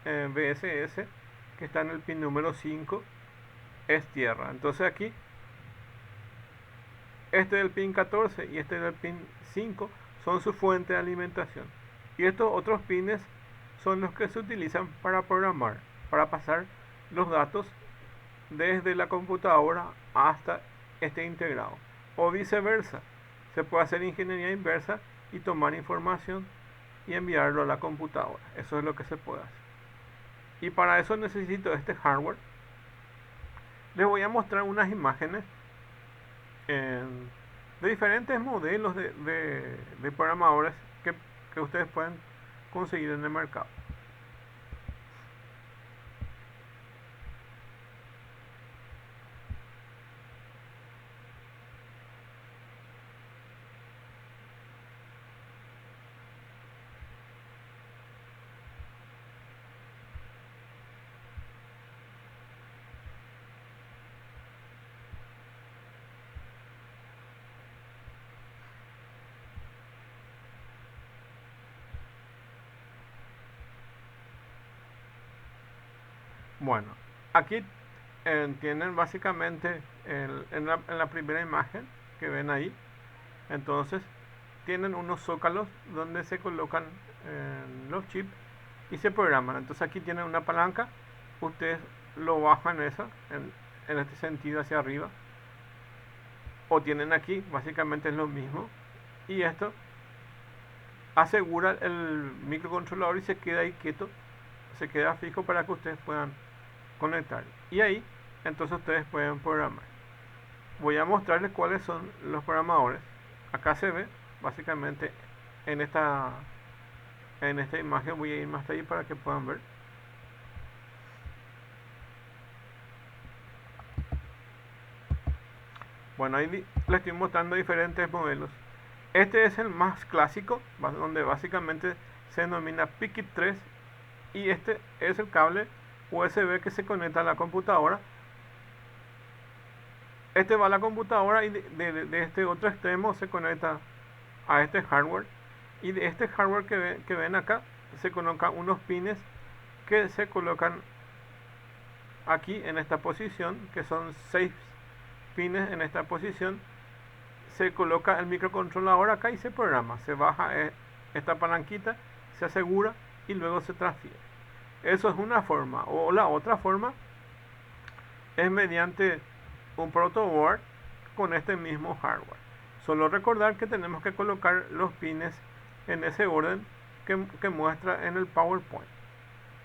BSS, que está en el pin número 5, es tierra. Entonces aquí este del pin 14 y este del pin 5 son su fuente de alimentación, y estos otros pines son los que se utilizan para programar, para pasar los datos desde la computadora hasta este integrado, o viceversa. Se puede hacer ingeniería inversa y tomar información y enviarlo a la computadora. Eso es lo que se puede hacer, y para eso necesito este hardware. Les voy a mostrar unas imágenes de diferentes modelos de programadores que ustedes pueden conseguir en el mercado. Bueno, aquí tienen básicamente en la primera imagen que ven ahí. Entonces tienen unos zócalos donde se colocan los chips y se programan. Entonces aquí tienen una palanca, ustedes lo bajan eso en este sentido hacia arriba, o tienen aquí, básicamente es lo mismo, y esto asegura el microcontrolador y se queda ahí quieto, se queda fijo para que ustedes puedan conectar, y ahí entonces ustedes pueden programar. Voy a mostrarles cuáles son los programadores. Acá se ve básicamente en esta imagen. Voy a ir más allá para que puedan ver. Bueno, ahí les estoy mostrando diferentes modelos. Este es el más clásico, donde básicamente se denomina Pickit 3, y este es el cable USB que se conecta a la computadora. Este va a la computadora y de este otro extremo se conecta a este hardware, y de este hardware que ven acá se colocan unos pines que se colocan aquí en esta posición, que son 6 pines en esta posición. Se coloca el microcontrolador acá y se programa, se baja esta palanquita, se asegura y luego se transfiere. Eso es una forma, o la otra forma es mediante un protoboard con este mismo hardware. Solo recordar que tenemos que colocar los pines en ese orden que muestra en el PowerPoint.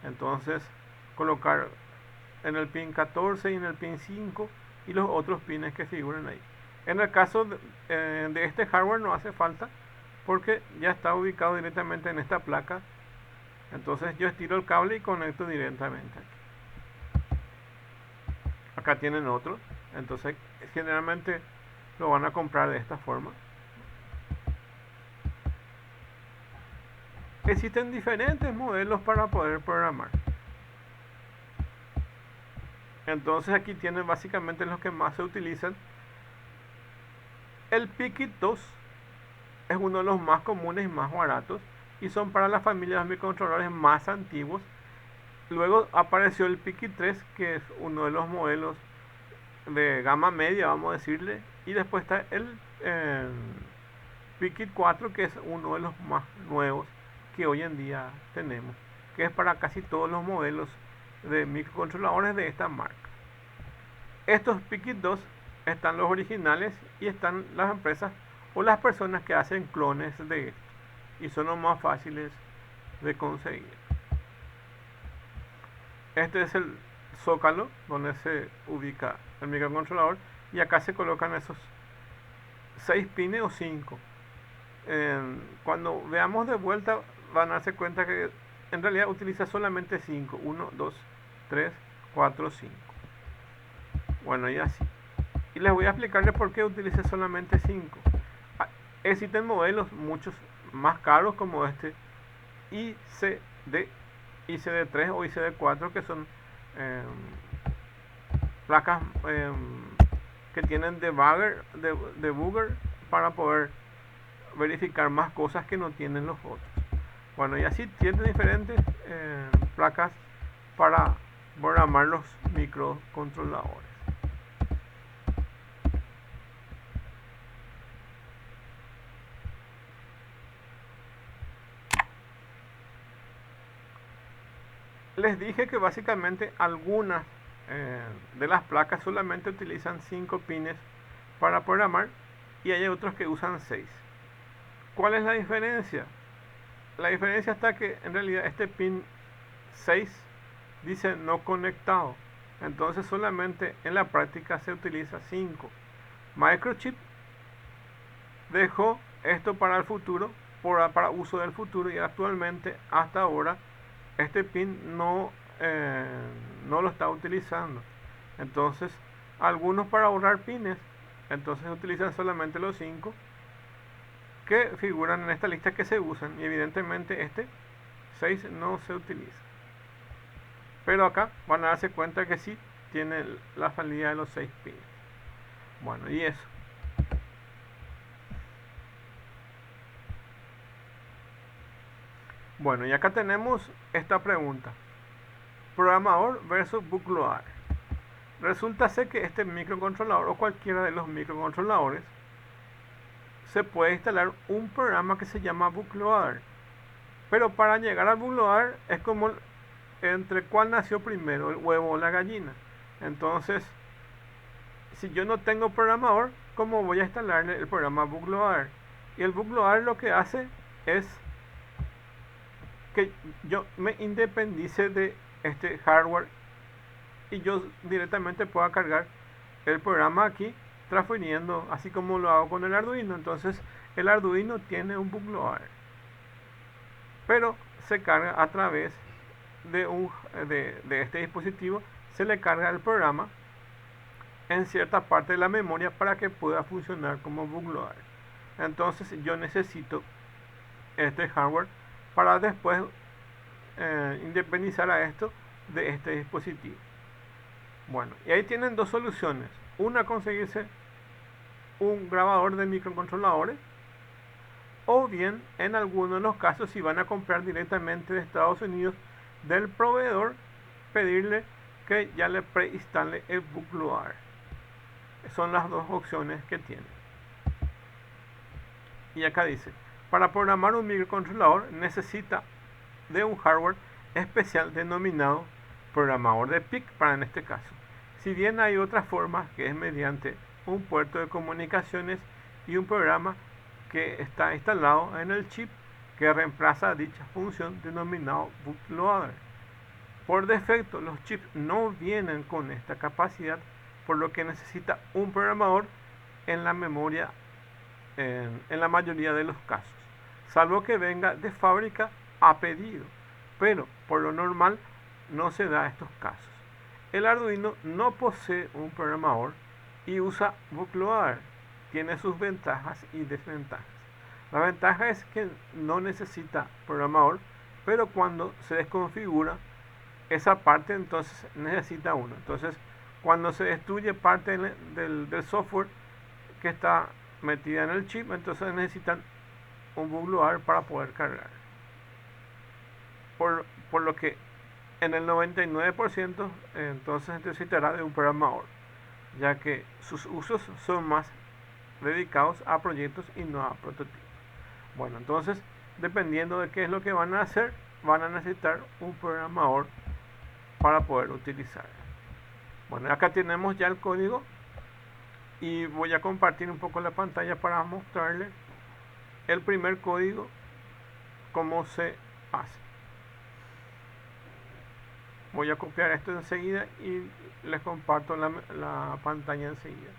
Entonces colocar en el pin 14 y en el pin 5 y los otros pines que figuran ahí. En el caso de este hardware no hace falta, porque ya está ubicado directamente en esta placa. Entonces yo estiro el cable y conecto directamente aquí. Acá tienen otro. Entonces generalmente lo van a comprar de esta forma. Existen diferentes modelos para poder programar. Entonces aquí tienen básicamente los que más se utilizan. El Pickit 2 es uno de los más comunes y más baratos, y son para la familia de microcontroladores más antiguos. Luego apareció el Pickit 3, que es uno de los modelos de gama media, vamos a decirle, y después está el Pickit 4, que es uno de los más nuevos que hoy en día tenemos, que es para casi todos los modelos de microcontroladores de esta marca. Estos Pickit 2 están los originales y están las empresas o las personas que hacen clones de esto, y son los más fáciles de conseguir. Este es el zócalo donde se ubica el microcontrolador, y acá se colocan esos 6 pines o 5. Cuando veamos de vuelta van a darse cuenta que en realidad utiliza solamente 5. 1, 2, 3, 4, 5. Bueno, y así. Y les voy a explicarles por qué utiliza solamente 5. Existen modelos muchos más caros, como este ICD3 o ICD4, que son placas que tienen debugger para poder verificar más cosas que no tienen los otros. Bueno, y así tienen diferentes placas para programar los microcontroladores. Les dije que básicamente algunas de las placas solamente utilizan 5 pines para programar, y hay otros que usan 6. ¿Cuál es la diferencia? La diferencia está que en realidad este pin 6 dice no conectado, entonces solamente en la práctica se utiliza 5. Microchip dejó esto para el futuro, para uso del futuro, y actualmente hasta ahora este pin no lo está utilizando. Entonces algunos, para ahorrar pines, entonces utilizan solamente los 5 que figuran en esta lista que se usan, y evidentemente este 6 no se utiliza. Pero acá van a darse cuenta que sí tiene la salida de los 6 pines. Bueno, y eso. Bueno, y acá tenemos esta pregunta: programador versus bootloader. Resulta ser que este microcontrolador, o cualquiera de los microcontroladores, se puede instalar un programa que se llama bootloader. Pero para llegar al bootloader es como entre cuál nació primero, el huevo o la gallina. Entonces, si yo no tengo programador, ¿cómo voy a instalar el programa bootloader? Y el bootloader lo que hace es que yo me independice de este hardware y yo directamente pueda cargar el programa aquí transfiriendo, así como lo hago con el Arduino. Entonces el Arduino tiene un bootloader, pero se carga a través de este dispositivo. Se le carga el programa en cierta parte de la memoria para que pueda funcionar como bootloader. Entonces yo necesito este hardware para después independizar a esto de este dispositivo. Bueno, y ahí tienen dos soluciones. Una, conseguirse un grabador de microcontroladores, o bien en algunos de los casos, si van a comprar directamente de Estados Unidos del proveedor, pedirle que ya le preinstale el bootloader. Son las dos opciones que tienen. Y acá dice, para programar un microcontrolador necesita de un hardware especial denominado programador de PIC para en este caso. Si bien hay otra forma, que es mediante un puerto de comunicaciones y un programa que está instalado en el chip que reemplaza dicha función denominado bootloader. Por defecto los chips no vienen con esta capacidad, por lo que necesita un programador en la memoria en la mayoría de los casos, salvo que venga de fábrica a pedido, pero por lo normal no se da estos casos. El Arduino no posee un programador y usa bootloader. Tiene sus ventajas y desventajas. La ventaja es que no necesita programador, pero cuando se desconfigura esa parte, entonces necesita uno. Entonces, cuando se destruye parte del software que está metida en el chip, entonces necesitan un bootloader para poder cargar. Por lo que en el 99% entonces necesitará de un programador, ya que sus usos son más dedicados a proyectos y no a prototipos. Bueno, entonces dependiendo de qué es lo que van a hacer, van a necesitar un programador para poder utilizar. Bueno, acá tenemos ya el código y voy a compartir un poco la pantalla para mostrarles el primer código, cómo se hace. Voy a copiar esto enseguida y les comparto la pantalla enseguida.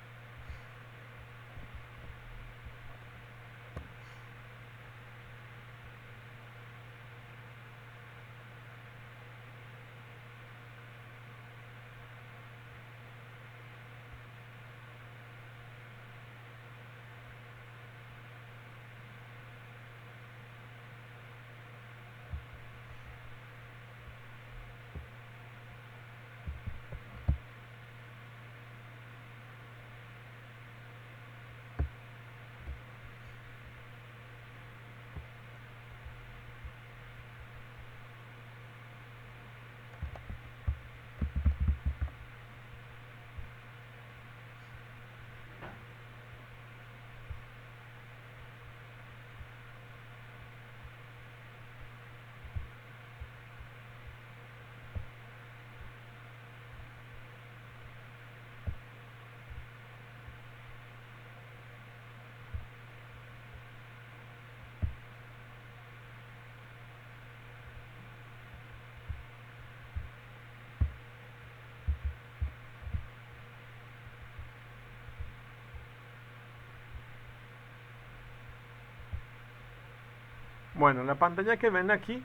Bueno, la pantalla que ven aquí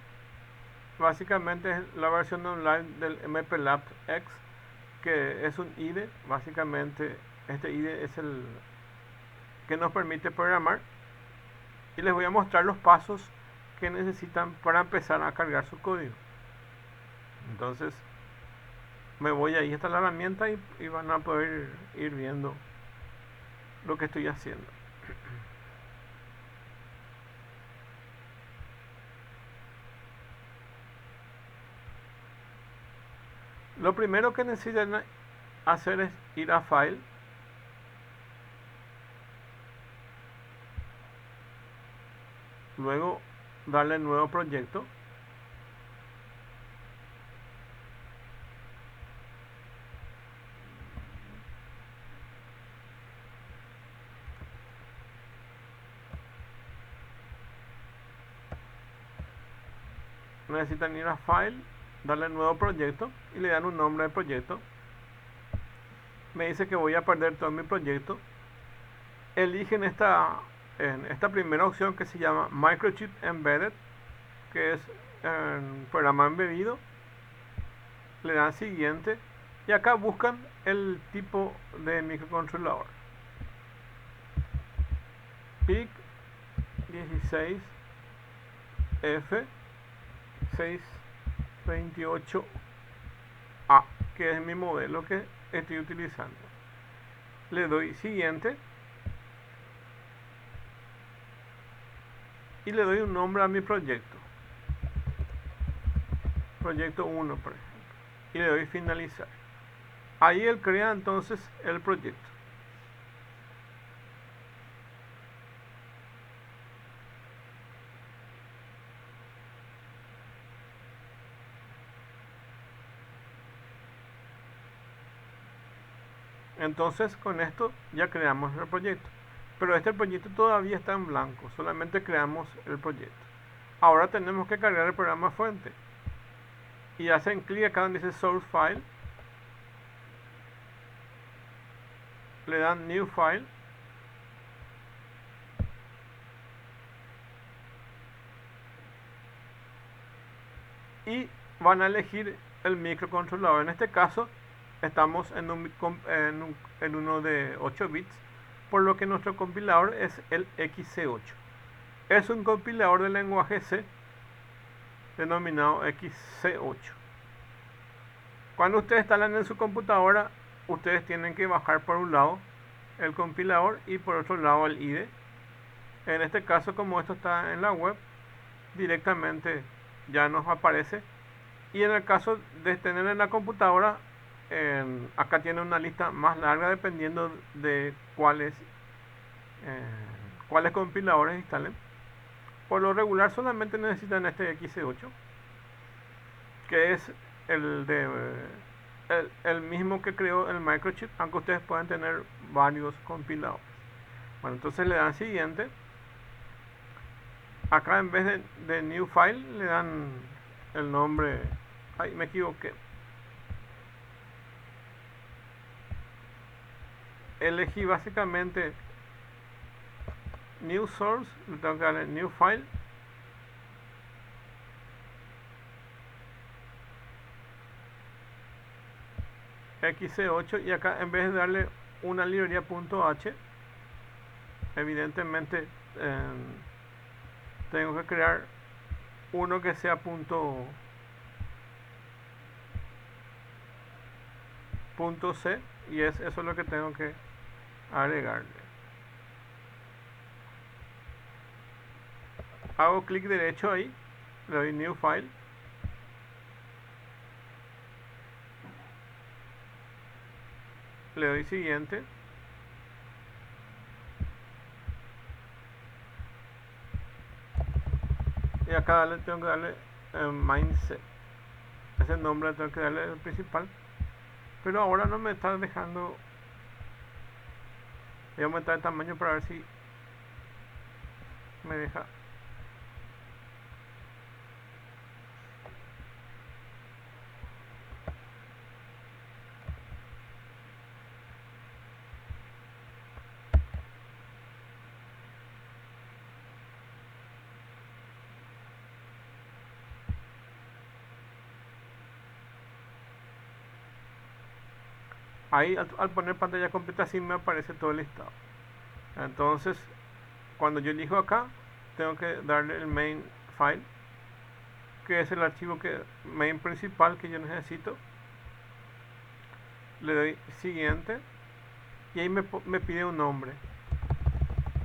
básicamente es la versión online del MPLAB X, que es un IDE. Básicamente este IDE es el que nos permite programar, y les voy a mostrar los pasos que necesitan para empezar a cargar su código. Entonces me voy ahí hasta la herramienta y van a poder ir viendo lo que estoy haciendo. Lo primero que necesitan hacer es ir a File, luego darle nuevo proyecto, necesitan ir a File, darle nuevo proyecto y le dan un nombre de proyecto. Me dice que voy a perder todo mi proyecto. Eligen esta primera opción que se llama Microchip Embedded, que es un programa embebido. Le dan siguiente y acá buscan el tipo de microcontrolador. PIC 16F628A, que es mi modelo que estoy utilizando. Le doy siguiente y le doy un nombre a mi proyecto, proyecto 1 por ejemplo, y le doy finalizar. Ahí él crea entonces el proyecto. Entonces con esto ya creamos el proyecto, pero este proyecto todavía está en blanco, solamente creamos el proyecto. Ahora tenemos que cargar el programa fuente y hacen clic acá donde dice Source File, le dan New File y van a elegir el microcontrolador. En este caso estamos en uno de 8 bits, por lo que nuestro compilador es el XC8. Es un compilador de lenguaje C denominado XC8. Cuando ustedes instalan en su computadora, ustedes tienen que bajar por un lado el compilador y por otro lado el IDE. En este caso, como esto está en la web, directamente ya nos aparece. Y en el caso de tener en la computadora, acá tiene una lista más larga dependiendo de cuáles compiladores instalen. Por lo regular solamente necesitan este XC8, que es el mismo que creó el microchip, aunque ustedes pueden tener varios compiladores. Bueno, entonces le dan siguiente. Acá en vez de New File le dan el nombre. Ay, me equivoqué. Elegí básicamente New Source, le tengo que darle New File. XC8 y acá en vez de darle una librería .h, evidentemente tengo que crear uno que sea .c y eso es lo que tengo que agregarle. Hago clic derecho ahí, le doy New File, le doy siguiente y acá tengo que darle mindset, ese nombre tengo que darle el principal, pero ahora no me está dejando. Voy a aumentar el tamaño para ver si me deja. Ahí al poner pantalla completa sí me aparece todo el listado. Entonces cuando yo elijo acá tengo que darle el main file, que es el archivo main principal que yo necesito. Le doy siguiente y ahí me pide un nombre.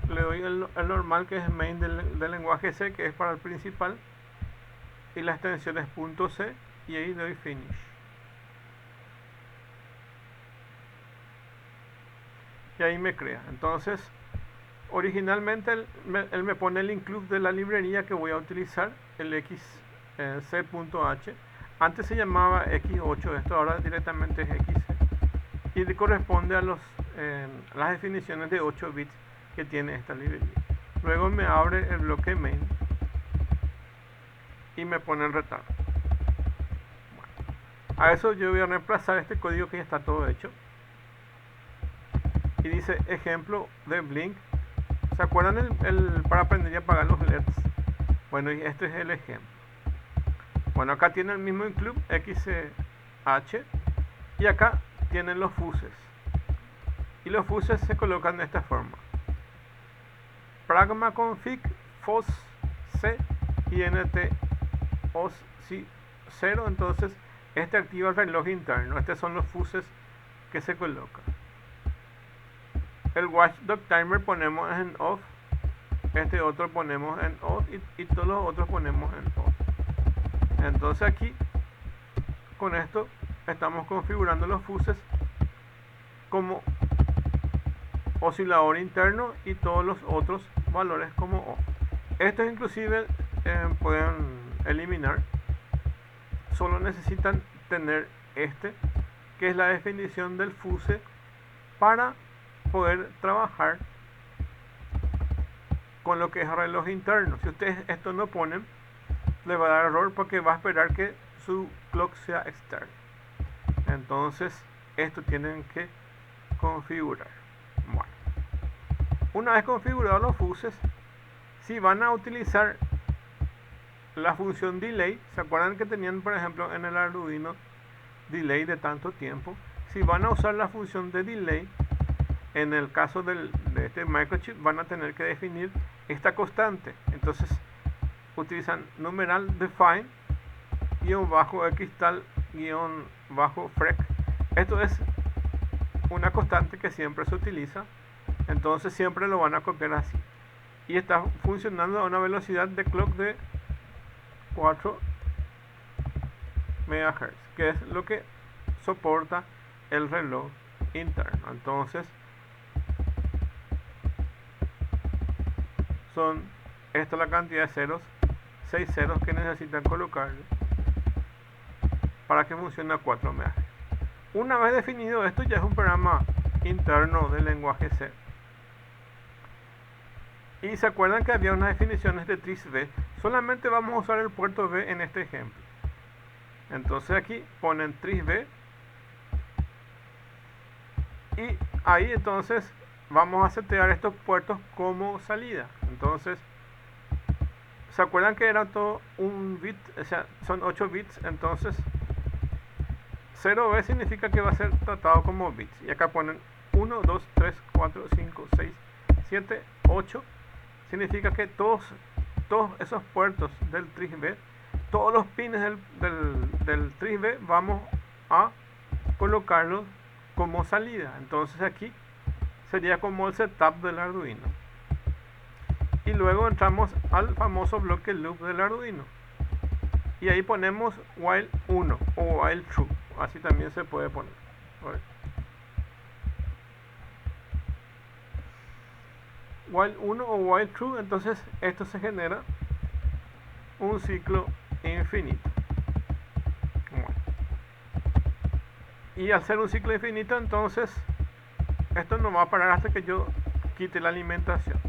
Le doy el normal, que es main del lenguaje C, que es para el principal, y la extensión es .c y ahí le doy finish. Y ahí me crea. Entonces Originalmente él me pone el include de la librería que voy a utilizar, el xc.h. Antes se llamaba x8, esto ahora directamente es xc. Y corresponde a las definiciones de 8 bits que tiene esta librería. Luego me abre el bloque main y me pone el retardo. Bueno, a eso yo voy a reemplazar este código que ya está todo hecho. Y dice ejemplo de Blink. ¿Se acuerdan para aprender a apagar los LEDs? Bueno, y este es el ejemplo. Bueno, acá tiene el mismo include xch y acá tienen los fuses. Y los fuses se colocan de esta forma: pragma config fos c int os 0. Entonces este activa el reloj interno. Estos son los fuses que se colocan. El watchdog timer ponemos en off, este otro ponemos en on y todos los otros ponemos en off. Entonces aquí con esto estamos configurando los fuses como oscilador interno y todos los otros valores como off. Estos inclusive pueden eliminar, solo necesitan tener este, que es la definición del fuse, para poder trabajar con lo que es reloj interno. Si ustedes esto no ponen, le va a dar error porque va a esperar que su clock sea externo. Entonces esto tienen que configurar. Bueno, una vez configurados los fuses, si van a utilizar la función delay, ¿se acuerdan que tenían por ejemplo en el Arduino delay de tanto tiempo? Si van a usar la función de delay, en el caso de este microchip van a tener que definir esta constante. Entonces utilizan numeral define -xtal -frec. Esto es una constante que siempre se utiliza, entonces siempre lo van a copiar así. Y está funcionando a una velocidad de clock de 4 MHz, que es lo que soporta el reloj interno. Entonces esta es la cantidad de ceros, 6 ceros que necesitan colocarle para que funcione a 4 MHz. Una vez definido esto, ya es un programa interno del lenguaje C. Y se acuerdan que había unas definiciones de tris V. Solamente vamos a usar el puerto V en este ejemplo. Entonces aquí ponen tris V y ahí entonces vamos a setear estos puertos como salida. Entonces, ¿se acuerdan que era todo un bit? O sea, son 8 bits. Entonces 0B significa que va a ser tratado como bits. Y acá ponen 1, 2, 3, 4, 5, 6, 7, 8. Significa que todos esos puertos del tris V, todos los pines del tris V, vamos a colocarlos como salida. Entonces aquí sería como el setup del Arduino. Y luego entramos al famoso bloque loop del Arduino. Y ahí ponemos while 1 o while true. Así también se puede poner. While 1 o while true. Entonces esto se genera un ciclo infinito. Bueno. Y al ser un ciclo infinito, entonces esto no va a parar hasta que yo quite la alimentación.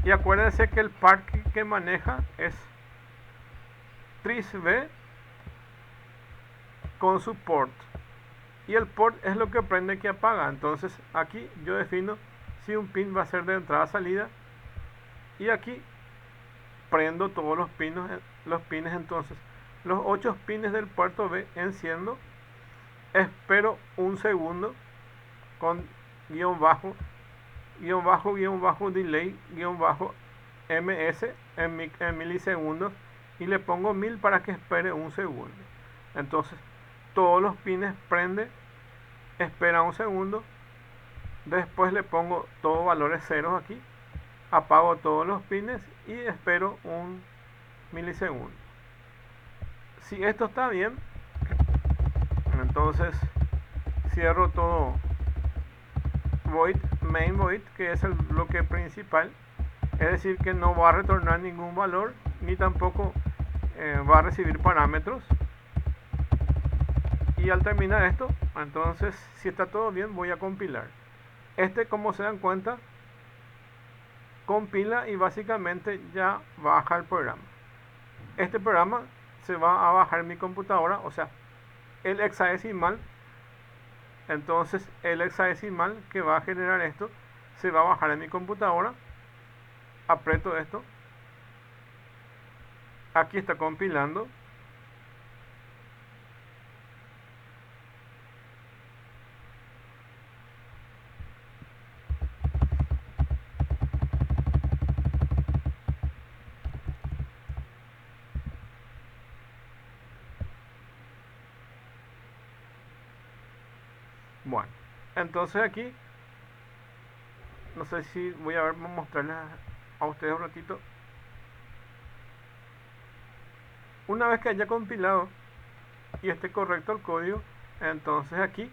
Y acuérdense que el parque que maneja es tris V con su port. Y el port es lo que prende que apaga. Entonces aquí yo defino si un pin va a ser de entrada salida. Y aquí prendo todos los pines. Entonces los 8 pines del puerto V enciendo. Espero un segundo con guión bajo delay ms en milisegundos y le pongo 1000 para que espere un segundo. Entonces todos los pines prende, espera un segundo, después le pongo todos valores ceros aquí, apago todos los pines y espero un milisegundo. Si esto está bien, entonces cierro todo void main void, que es el bloque principal, es decir que no va a retornar ningún valor ni tampoco va a recibir parámetros. Y al terminar esto, entonces si está todo bien, voy a compilar. Como se dan cuenta, compila y básicamente ya baja el programa. Este programa se va a bajar en mi computadora, o sea, el hexadecimal. Entonces el hexadecimal que va a generar esto se va a bajar en mi computadora. Aprieto esto. Aquí está compilando. Bueno, entonces aquí, no sé si voy a mostrarles a ustedes un ratito. Una vez que haya compilado y esté correcto el código, entonces aquí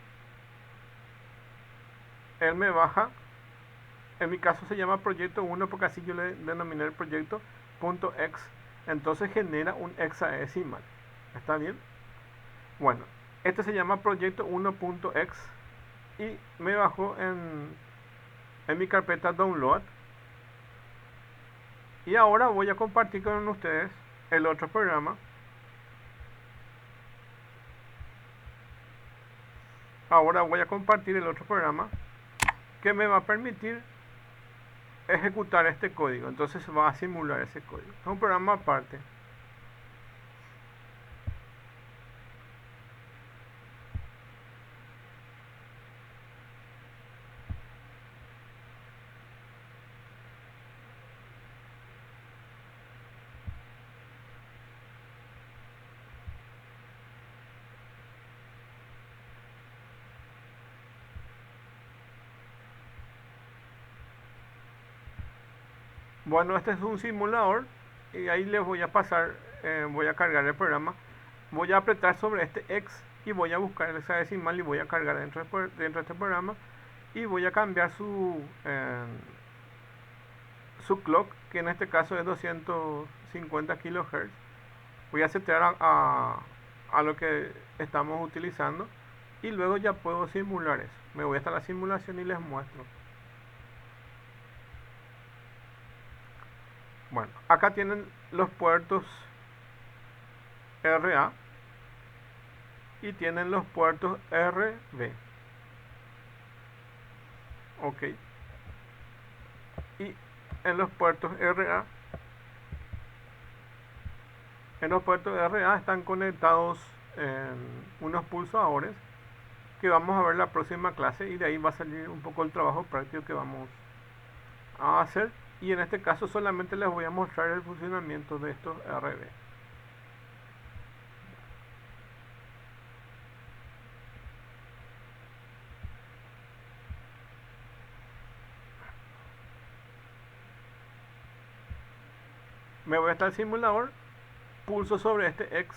él me baja. En mi caso se llama proyecto 1 porque así yo le denominé el proyecto .x. Entonces genera un hexadecimal. ¿Está bien? Bueno, este se llama proyecto 1.x y me bajó en mi carpeta download. Y ahora voy a compartir con ustedes el otro programa. Ahora voy a compartir el otro programa que me va a permitir ejecutar este código. Entonces va a simular ese código. Es un programa aparte. Bueno, este es un simulador y ahí les voy a pasar, voy a cargar el programa. Voy a apretar sobre este X y voy a buscar el hexadecimal y voy a cargar dentro de este programa y voy a cambiar su clock, que en este caso es 250 kHz. Voy a setear a lo que estamos utilizando y luego ya puedo simular eso. Me voy hasta la simulación y les muestro. Bueno, acá tienen los puertos RA y tienen los puertos RB. Ok. Y en los puertos RA, están conectados unos pulsadores que vamos a ver la próxima clase y de ahí va a salir un poco el trabajo práctico que vamos a hacer. Y en este caso solamente les voy a mostrar el funcionamiento de estos RB. Me voy hasta el simulador, pulso sobre este X,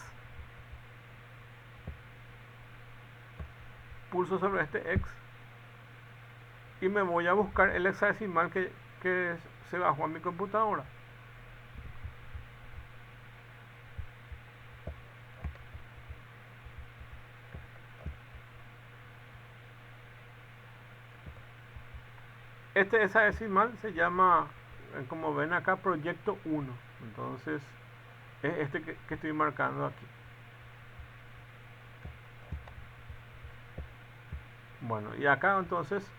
y me voy a buscar el hexadecimal que se bajó a mi computadora. Este hexadecimal se llama, como ven acá, proyecto 1. Entonces es este que estoy marcando aquí. Bueno, y acá entonces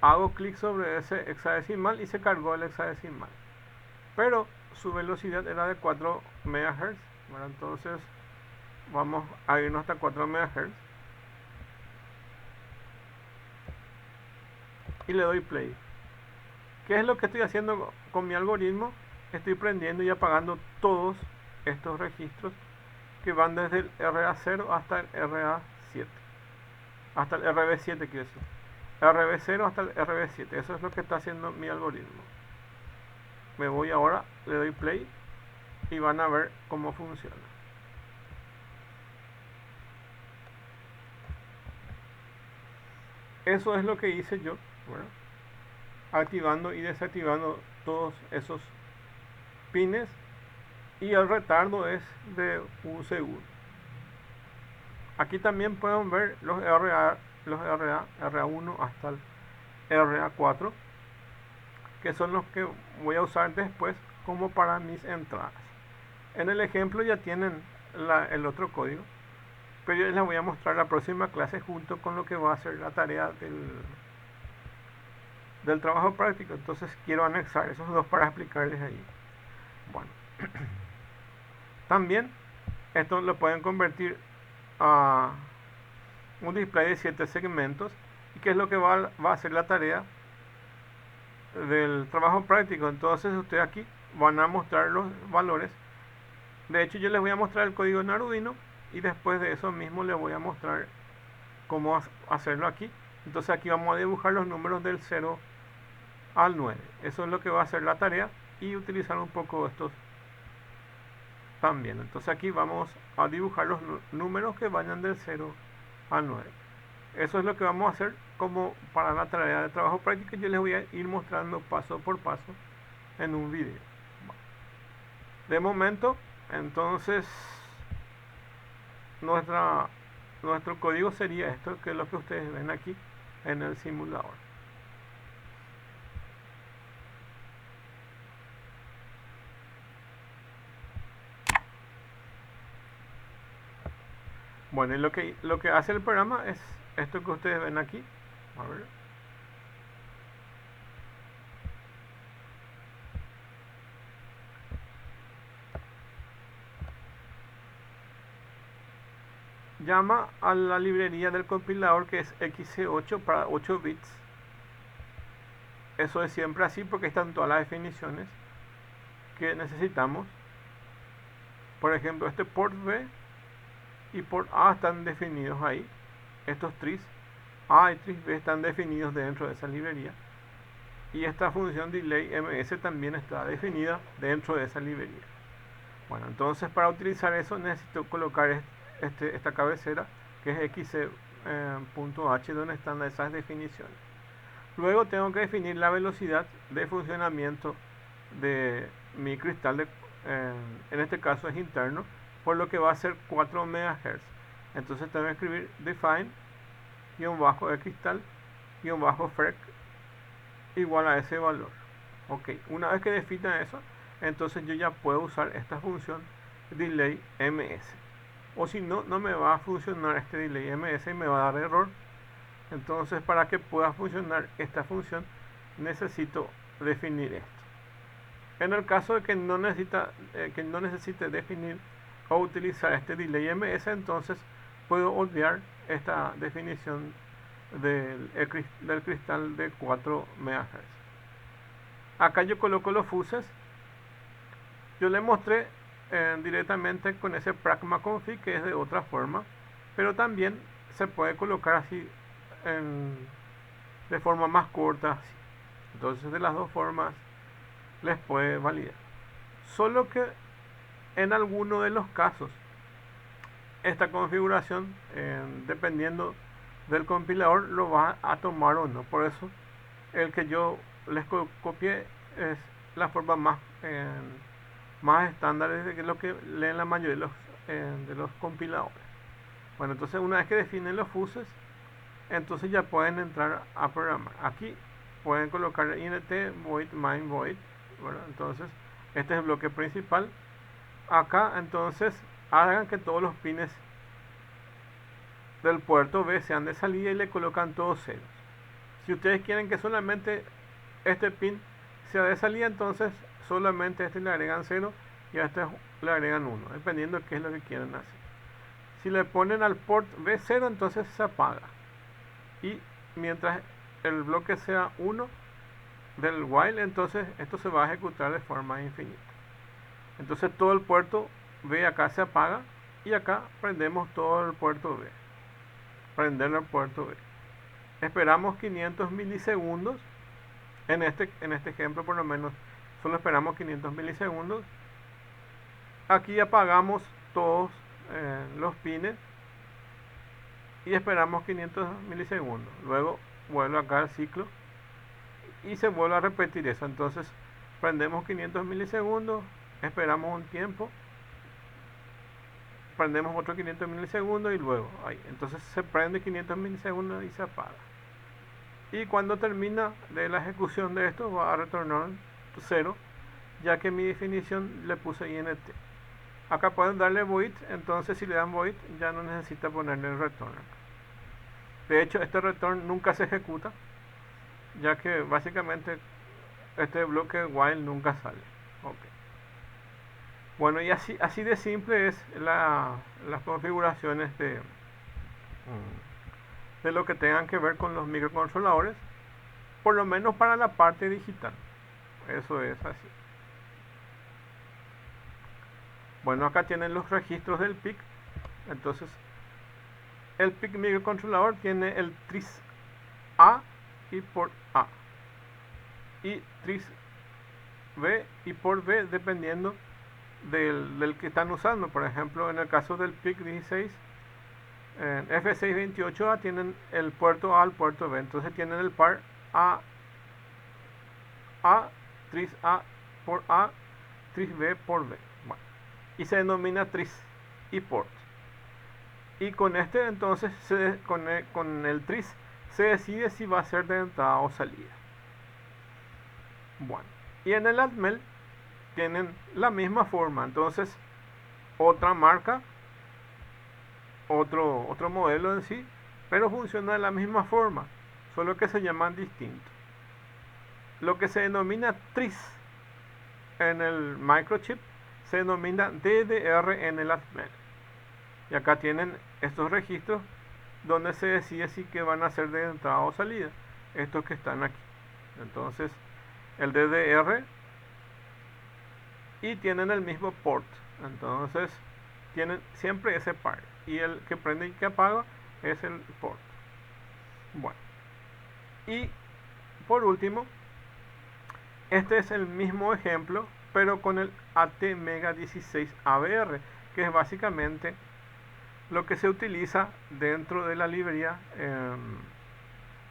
hago clic sobre ese hexadecimal y se cargó el hexadecimal, pero su velocidad era de 4 MHz. Bueno, entonces vamos a irnos hasta 4 MHz y le doy play. ¿Qué es lo que estoy haciendo con mi algoritmo? Estoy prendiendo y apagando todos estos registros que van desde el RA0 hasta el RA7, hasta el RB7, quiero decir, RB0 hasta el RB7. Eso es lo que está haciendo mi algoritmo. Me voy ahora, le doy play y van a ver cómo funciona. eso es lo que hice yo, ¿verdad? Activando y desactivando todos esos pines, y el retardo es de un segundo. Aquí también pueden ver los RA1 hasta el RA4, que son los que voy a usar después como para mis entradas. En el ejemplo ya tienen el otro código, pero yo les voy a mostrar la próxima clase junto con lo que va a ser la tarea del trabajo práctico. Entonces quiero anexar esos dos para explicarles ahí. Bueno, también esto lo pueden convertir a un display de 7 segmentos, y que es lo que va a hacer la tarea del trabajo práctico. Entonces ustedes aquí van a mostrar los valores. De hecho, yo les voy a mostrar el código en Arduino, y después de eso mismo les voy a mostrar cómo hacerlo aquí. Entonces aquí vamos a dibujar los números del 0 al 9. Eso es lo que va a hacer la tarea, y utilizar un poco estos también. Entonces aquí vamos a dibujar los números que vayan del 0 al 9. Eso es lo que vamos a hacer como para la tarea de trabajo práctico. Yo les voy a ir mostrando paso por paso en un video. De momento, entonces, nuestro código sería esto, que es lo que ustedes ven aquí en el simulador. Bueno, y lo que hace el programa es esto que ustedes ven aquí. A ver. Llama a la librería del compilador, que es XC8 para 8 bits. Eso es siempre así porque están todas las definiciones que necesitamos. Por ejemplo, este port B y port A están definidos ahí. Estos tris A y tris B están definidos dentro de esa librería. Y esta función delay ms también está definida dentro de esa librería. Bueno, entonces para utilizar eso necesito colocar esta cabecera, que es xc.h, donde están esas definiciones. Luego tengo que definir la velocidad de funcionamiento de mi cristal, en este caso es interno, por lo que va a ser 4 MHz. Entonces tengo que escribir define -de cristal -frec igual a ese valor. Ok, una vez que defina eso, entonces yo ya puedo usar esta función delay ms. O si no, no me va a funcionar este delay ms y me va a dar error. Entonces, para que pueda funcionar esta función, necesito definir esto. En el caso de que no necesite definir o utilizar este delay ms, entonces puedo olvidar esta definición del cristal de 4 MHz. Acá yo coloco los fuses. Yo le mostré directamente con ese pragma config, que es de otra forma, pero también se puede colocar así de forma más corta. Entonces, de las dos formas les puede validar. Solo que en alguno de los casos esta configuración, dependiendo del compilador, lo va a tomar o no. Por eso el que yo les copié es la forma más estándar de lo que leen la mayoría de los compiladores. Bueno, entonces una vez que definen los fuses, entonces ya pueden entrar a programar. Aquí pueden colocar int void main void. Bueno, entonces este es el bloque principal. Acá entonces hagan que todos los pines del puerto B sean de salida y le colocan todos ceros. Si ustedes quieren que solamente este pin sea de salida, entonces solamente a este le agregan 0 y a este le agregan 1, dependiendo de qué es lo que quieren hacer. Si le ponen al port B0, entonces se apaga, y mientras el bloque sea 1 del while, entonces esto se va a ejecutar de forma infinita. Entonces todo el puerto B acá se apaga, y acá prendemos todo el puerto B. Prender el puerto B. Esperamos 500 milisegundos. En este ejemplo, por lo menos, solo esperamos 500 milisegundos. Aquí apagamos todos los pines y esperamos 500 milisegundos. Luego vuelve acá el ciclo y se vuelve a repetir eso. Entonces prendemos 500 milisegundos, esperamos un tiempo, prendemos otro 500 milisegundos y luego ahí. Entonces se prende 500 milisegundos y se apaga. Y cuando termina de la ejecución de esto va a retornar 0, ya que mi definición le puse int. Acá pueden darle void, entonces si le dan void ya no necesita ponerle el return. De hecho este return nunca se ejecuta, ya que básicamente este bloque while nunca sale. Okay. Bueno, y así de simple es las configuraciones de lo que tengan que ver con los microcontroladores, por lo menos para la parte digital. Eso es así. Bueno, acá tienen los registros del PIC. Entonces el PIC microcontrolador tiene el tris A y port A, y tris B y port B, dependiendo del que están usando. Por ejemplo, en el caso del PIC 16, en F628A tienen el puerto A al puerto B, entonces tienen el par A, tris A por A, tris B por B. Bueno, y se denomina tris y port. Y con este entonces, con el tris, se decide si va a ser de entrada o salida. Bueno, y en el Atmel tienen la misma forma, entonces otra marca, otro modelo en sí, pero funciona de la misma forma, solo que se llaman distintos. Lo que se denomina tris en el microchip se denomina DDR en el Atmel. Y acá tienen estos registros donde se decide si que van a ser de entrada o salida, estos que están aquí. Entonces el DDR, y tienen el mismo port, entonces tienen siempre ese par, y el que prende y que apaga es el port. Bueno, y por último, este es el mismo ejemplo pero con el ATmega 16 AVR, que es básicamente lo que se utiliza dentro de la librería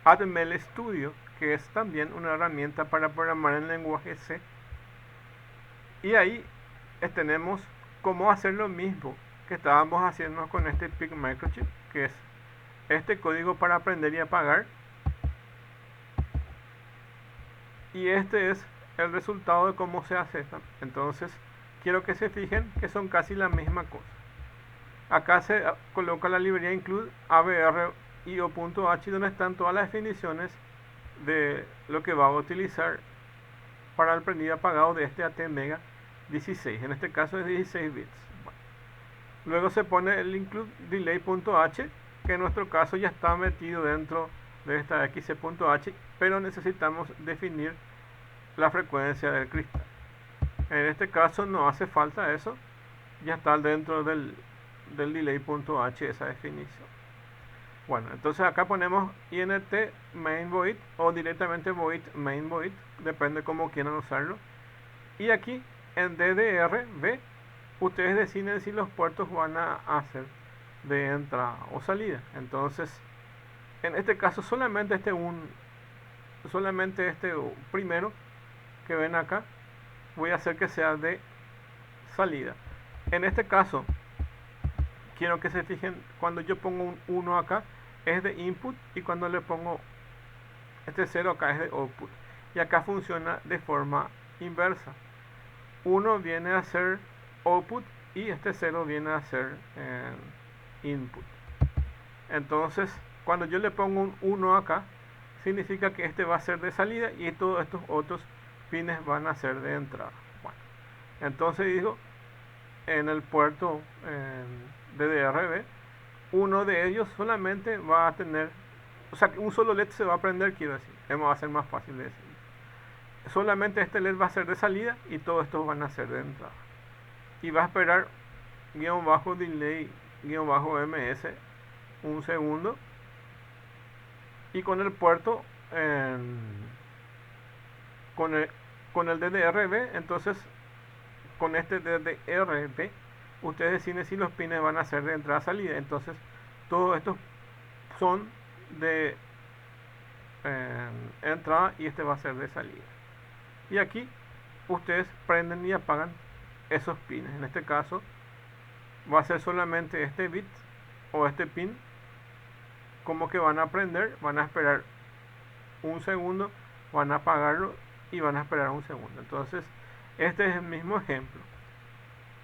Atmel Studio, que es también una herramienta para programar en lenguaje C. Y ahí tenemos cómo hacer lo mismo que estábamos haciendo con este PIC Microchip, que es este código para aprender y apagar. Y este es el resultado de cómo se hace esto. Entonces quiero que se fijen que son casi la misma cosa. Acá se coloca la librería include AVR IO.h, donde están todas las definiciones de lo que va a utilizar para el prendido y apagado de este ATmega 16. En este caso es 16 bits. Bueno. Luego se pone el include delay.h, que en nuestro caso ya está metido dentro de esta xc.h, pero necesitamos definir la frecuencia del cristal. En este caso no hace falta eso, ya está dentro del delay.h esa definición. Bueno, entonces acá ponemos int main void o directamente void main void, depende cómo quieran usarlo. Y aquí en DDR-B ustedes deciden si los puertos van a hacer de entrada o salida. Entonces en este caso solamente este primero que ven acá voy a hacer que sea de salida. En este caso quiero que se fijen, cuando yo pongo un 1 acá es de input, y cuando le pongo este 0 acá es de output. Y acá funciona de forma inversa. 1 viene a ser output y este 0 viene a ser input. Entonces cuando yo le pongo un 1 acá, significa que este va a ser de salida y todos estos otros pines van a ser de entrada. Bueno, entonces digo, en el puerto DDR-B, uno de ellos solamente va a tener, o sea, un solo LED se va a prender, quiero decir, va a ser más fácil de decir. Solamente este LED va a ser de salida y todos estos van a ser de entrada. Y va a esperar --delay--ms un segundo. Y con el puerto, con el DDR-B, entonces con este DDR-B, ustedes deciden si los pines van a ser de entrada salida. Entonces todos estos son de entrada y este va a ser de salida. Y aquí ustedes prenden y apagan esos pines. En este caso va a ser solamente este bit o este pin, como que van a prender, van a esperar un segundo, van a apagarlo y van a esperar un segundo. Entonces este es el mismo ejemplo.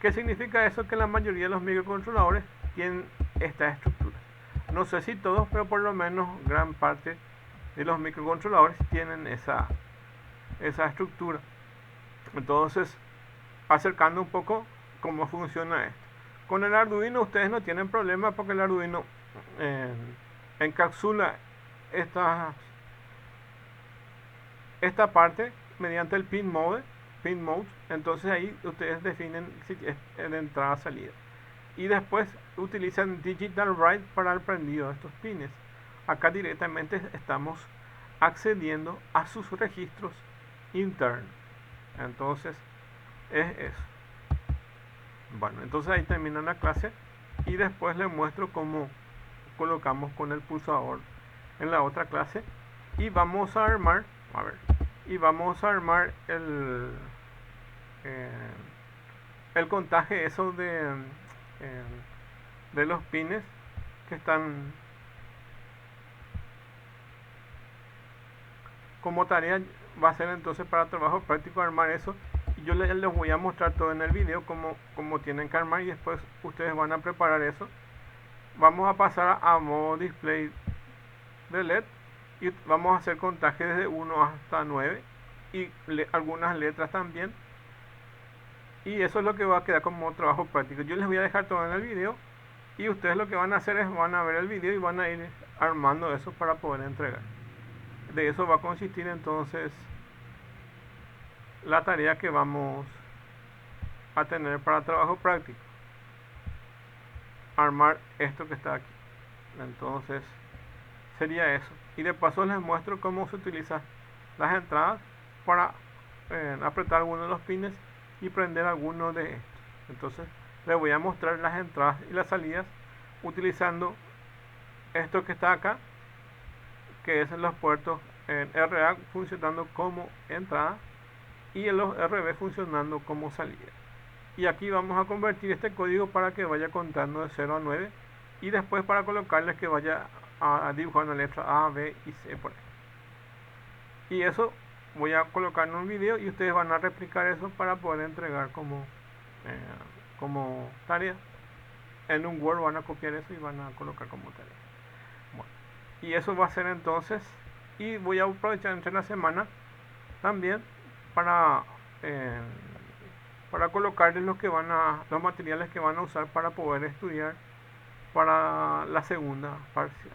¿Qué significa eso? Que la mayoría de los microcontroladores tienen esta estructura. No sé si todos, pero por lo menos gran parte de los microcontroladores tienen esa estructura. Entonces, acercando un poco cómo funciona esto. Con el Arduino ustedes no tienen problema porque el Arduino encapsula esta parte mediante el pin mode. Entonces ahí ustedes definen si es de entrada o salida. Y después utilizan Digital Write para el prendido de estos pines. Acá directamente estamos accediendo a sus registros internos. Entonces es eso. Bueno, entonces ahí termina la clase y después les muestro cómo colocamos con el pulsador en la otra clase y vamos a armar, el contaje eso de los pines que están como tarea. Va a ser entonces para trabajo práctico armar eso y yo les voy a mostrar todo en el video cómo tienen que armar y después ustedes van a preparar eso. Vamos a pasar a modo display de LED y vamos a hacer contaje desde 1 hasta 9 y algunas letras también, y eso es lo que va a quedar como trabajo práctico. Yo les voy a dejar todo en el video y ustedes lo que van a hacer es van a ver el video y van a ir armando eso para poder entregar. De eso va a consistir entonces la tarea que vamos a tener para trabajo práctico, armar esto que está aquí. Entonces sería eso, y de paso les muestro cómo se utilizan las entradas para apretar algunos de los pines y prender algunos de estos. Entonces les voy a mostrar las entradas y las salidas utilizando esto que está acá, que es los puertos en RA funcionando como entrada y en los RB funcionando como salida. Y aquí vamos a convertir este código para que vaya contando de 0 a 9 y después para colocarles que vaya a dibujar una letra A, B y C por ahí. Y eso voy a colocar en un video y ustedes van a replicar eso para poder entregar como tarea. En un Word van a copiar eso y van a colocar como tarea. Bueno, y eso va a ser entonces, y voy a aprovechar entre la semana también para colocarles los materiales que van a usar para poder estudiar para la segunda parcial.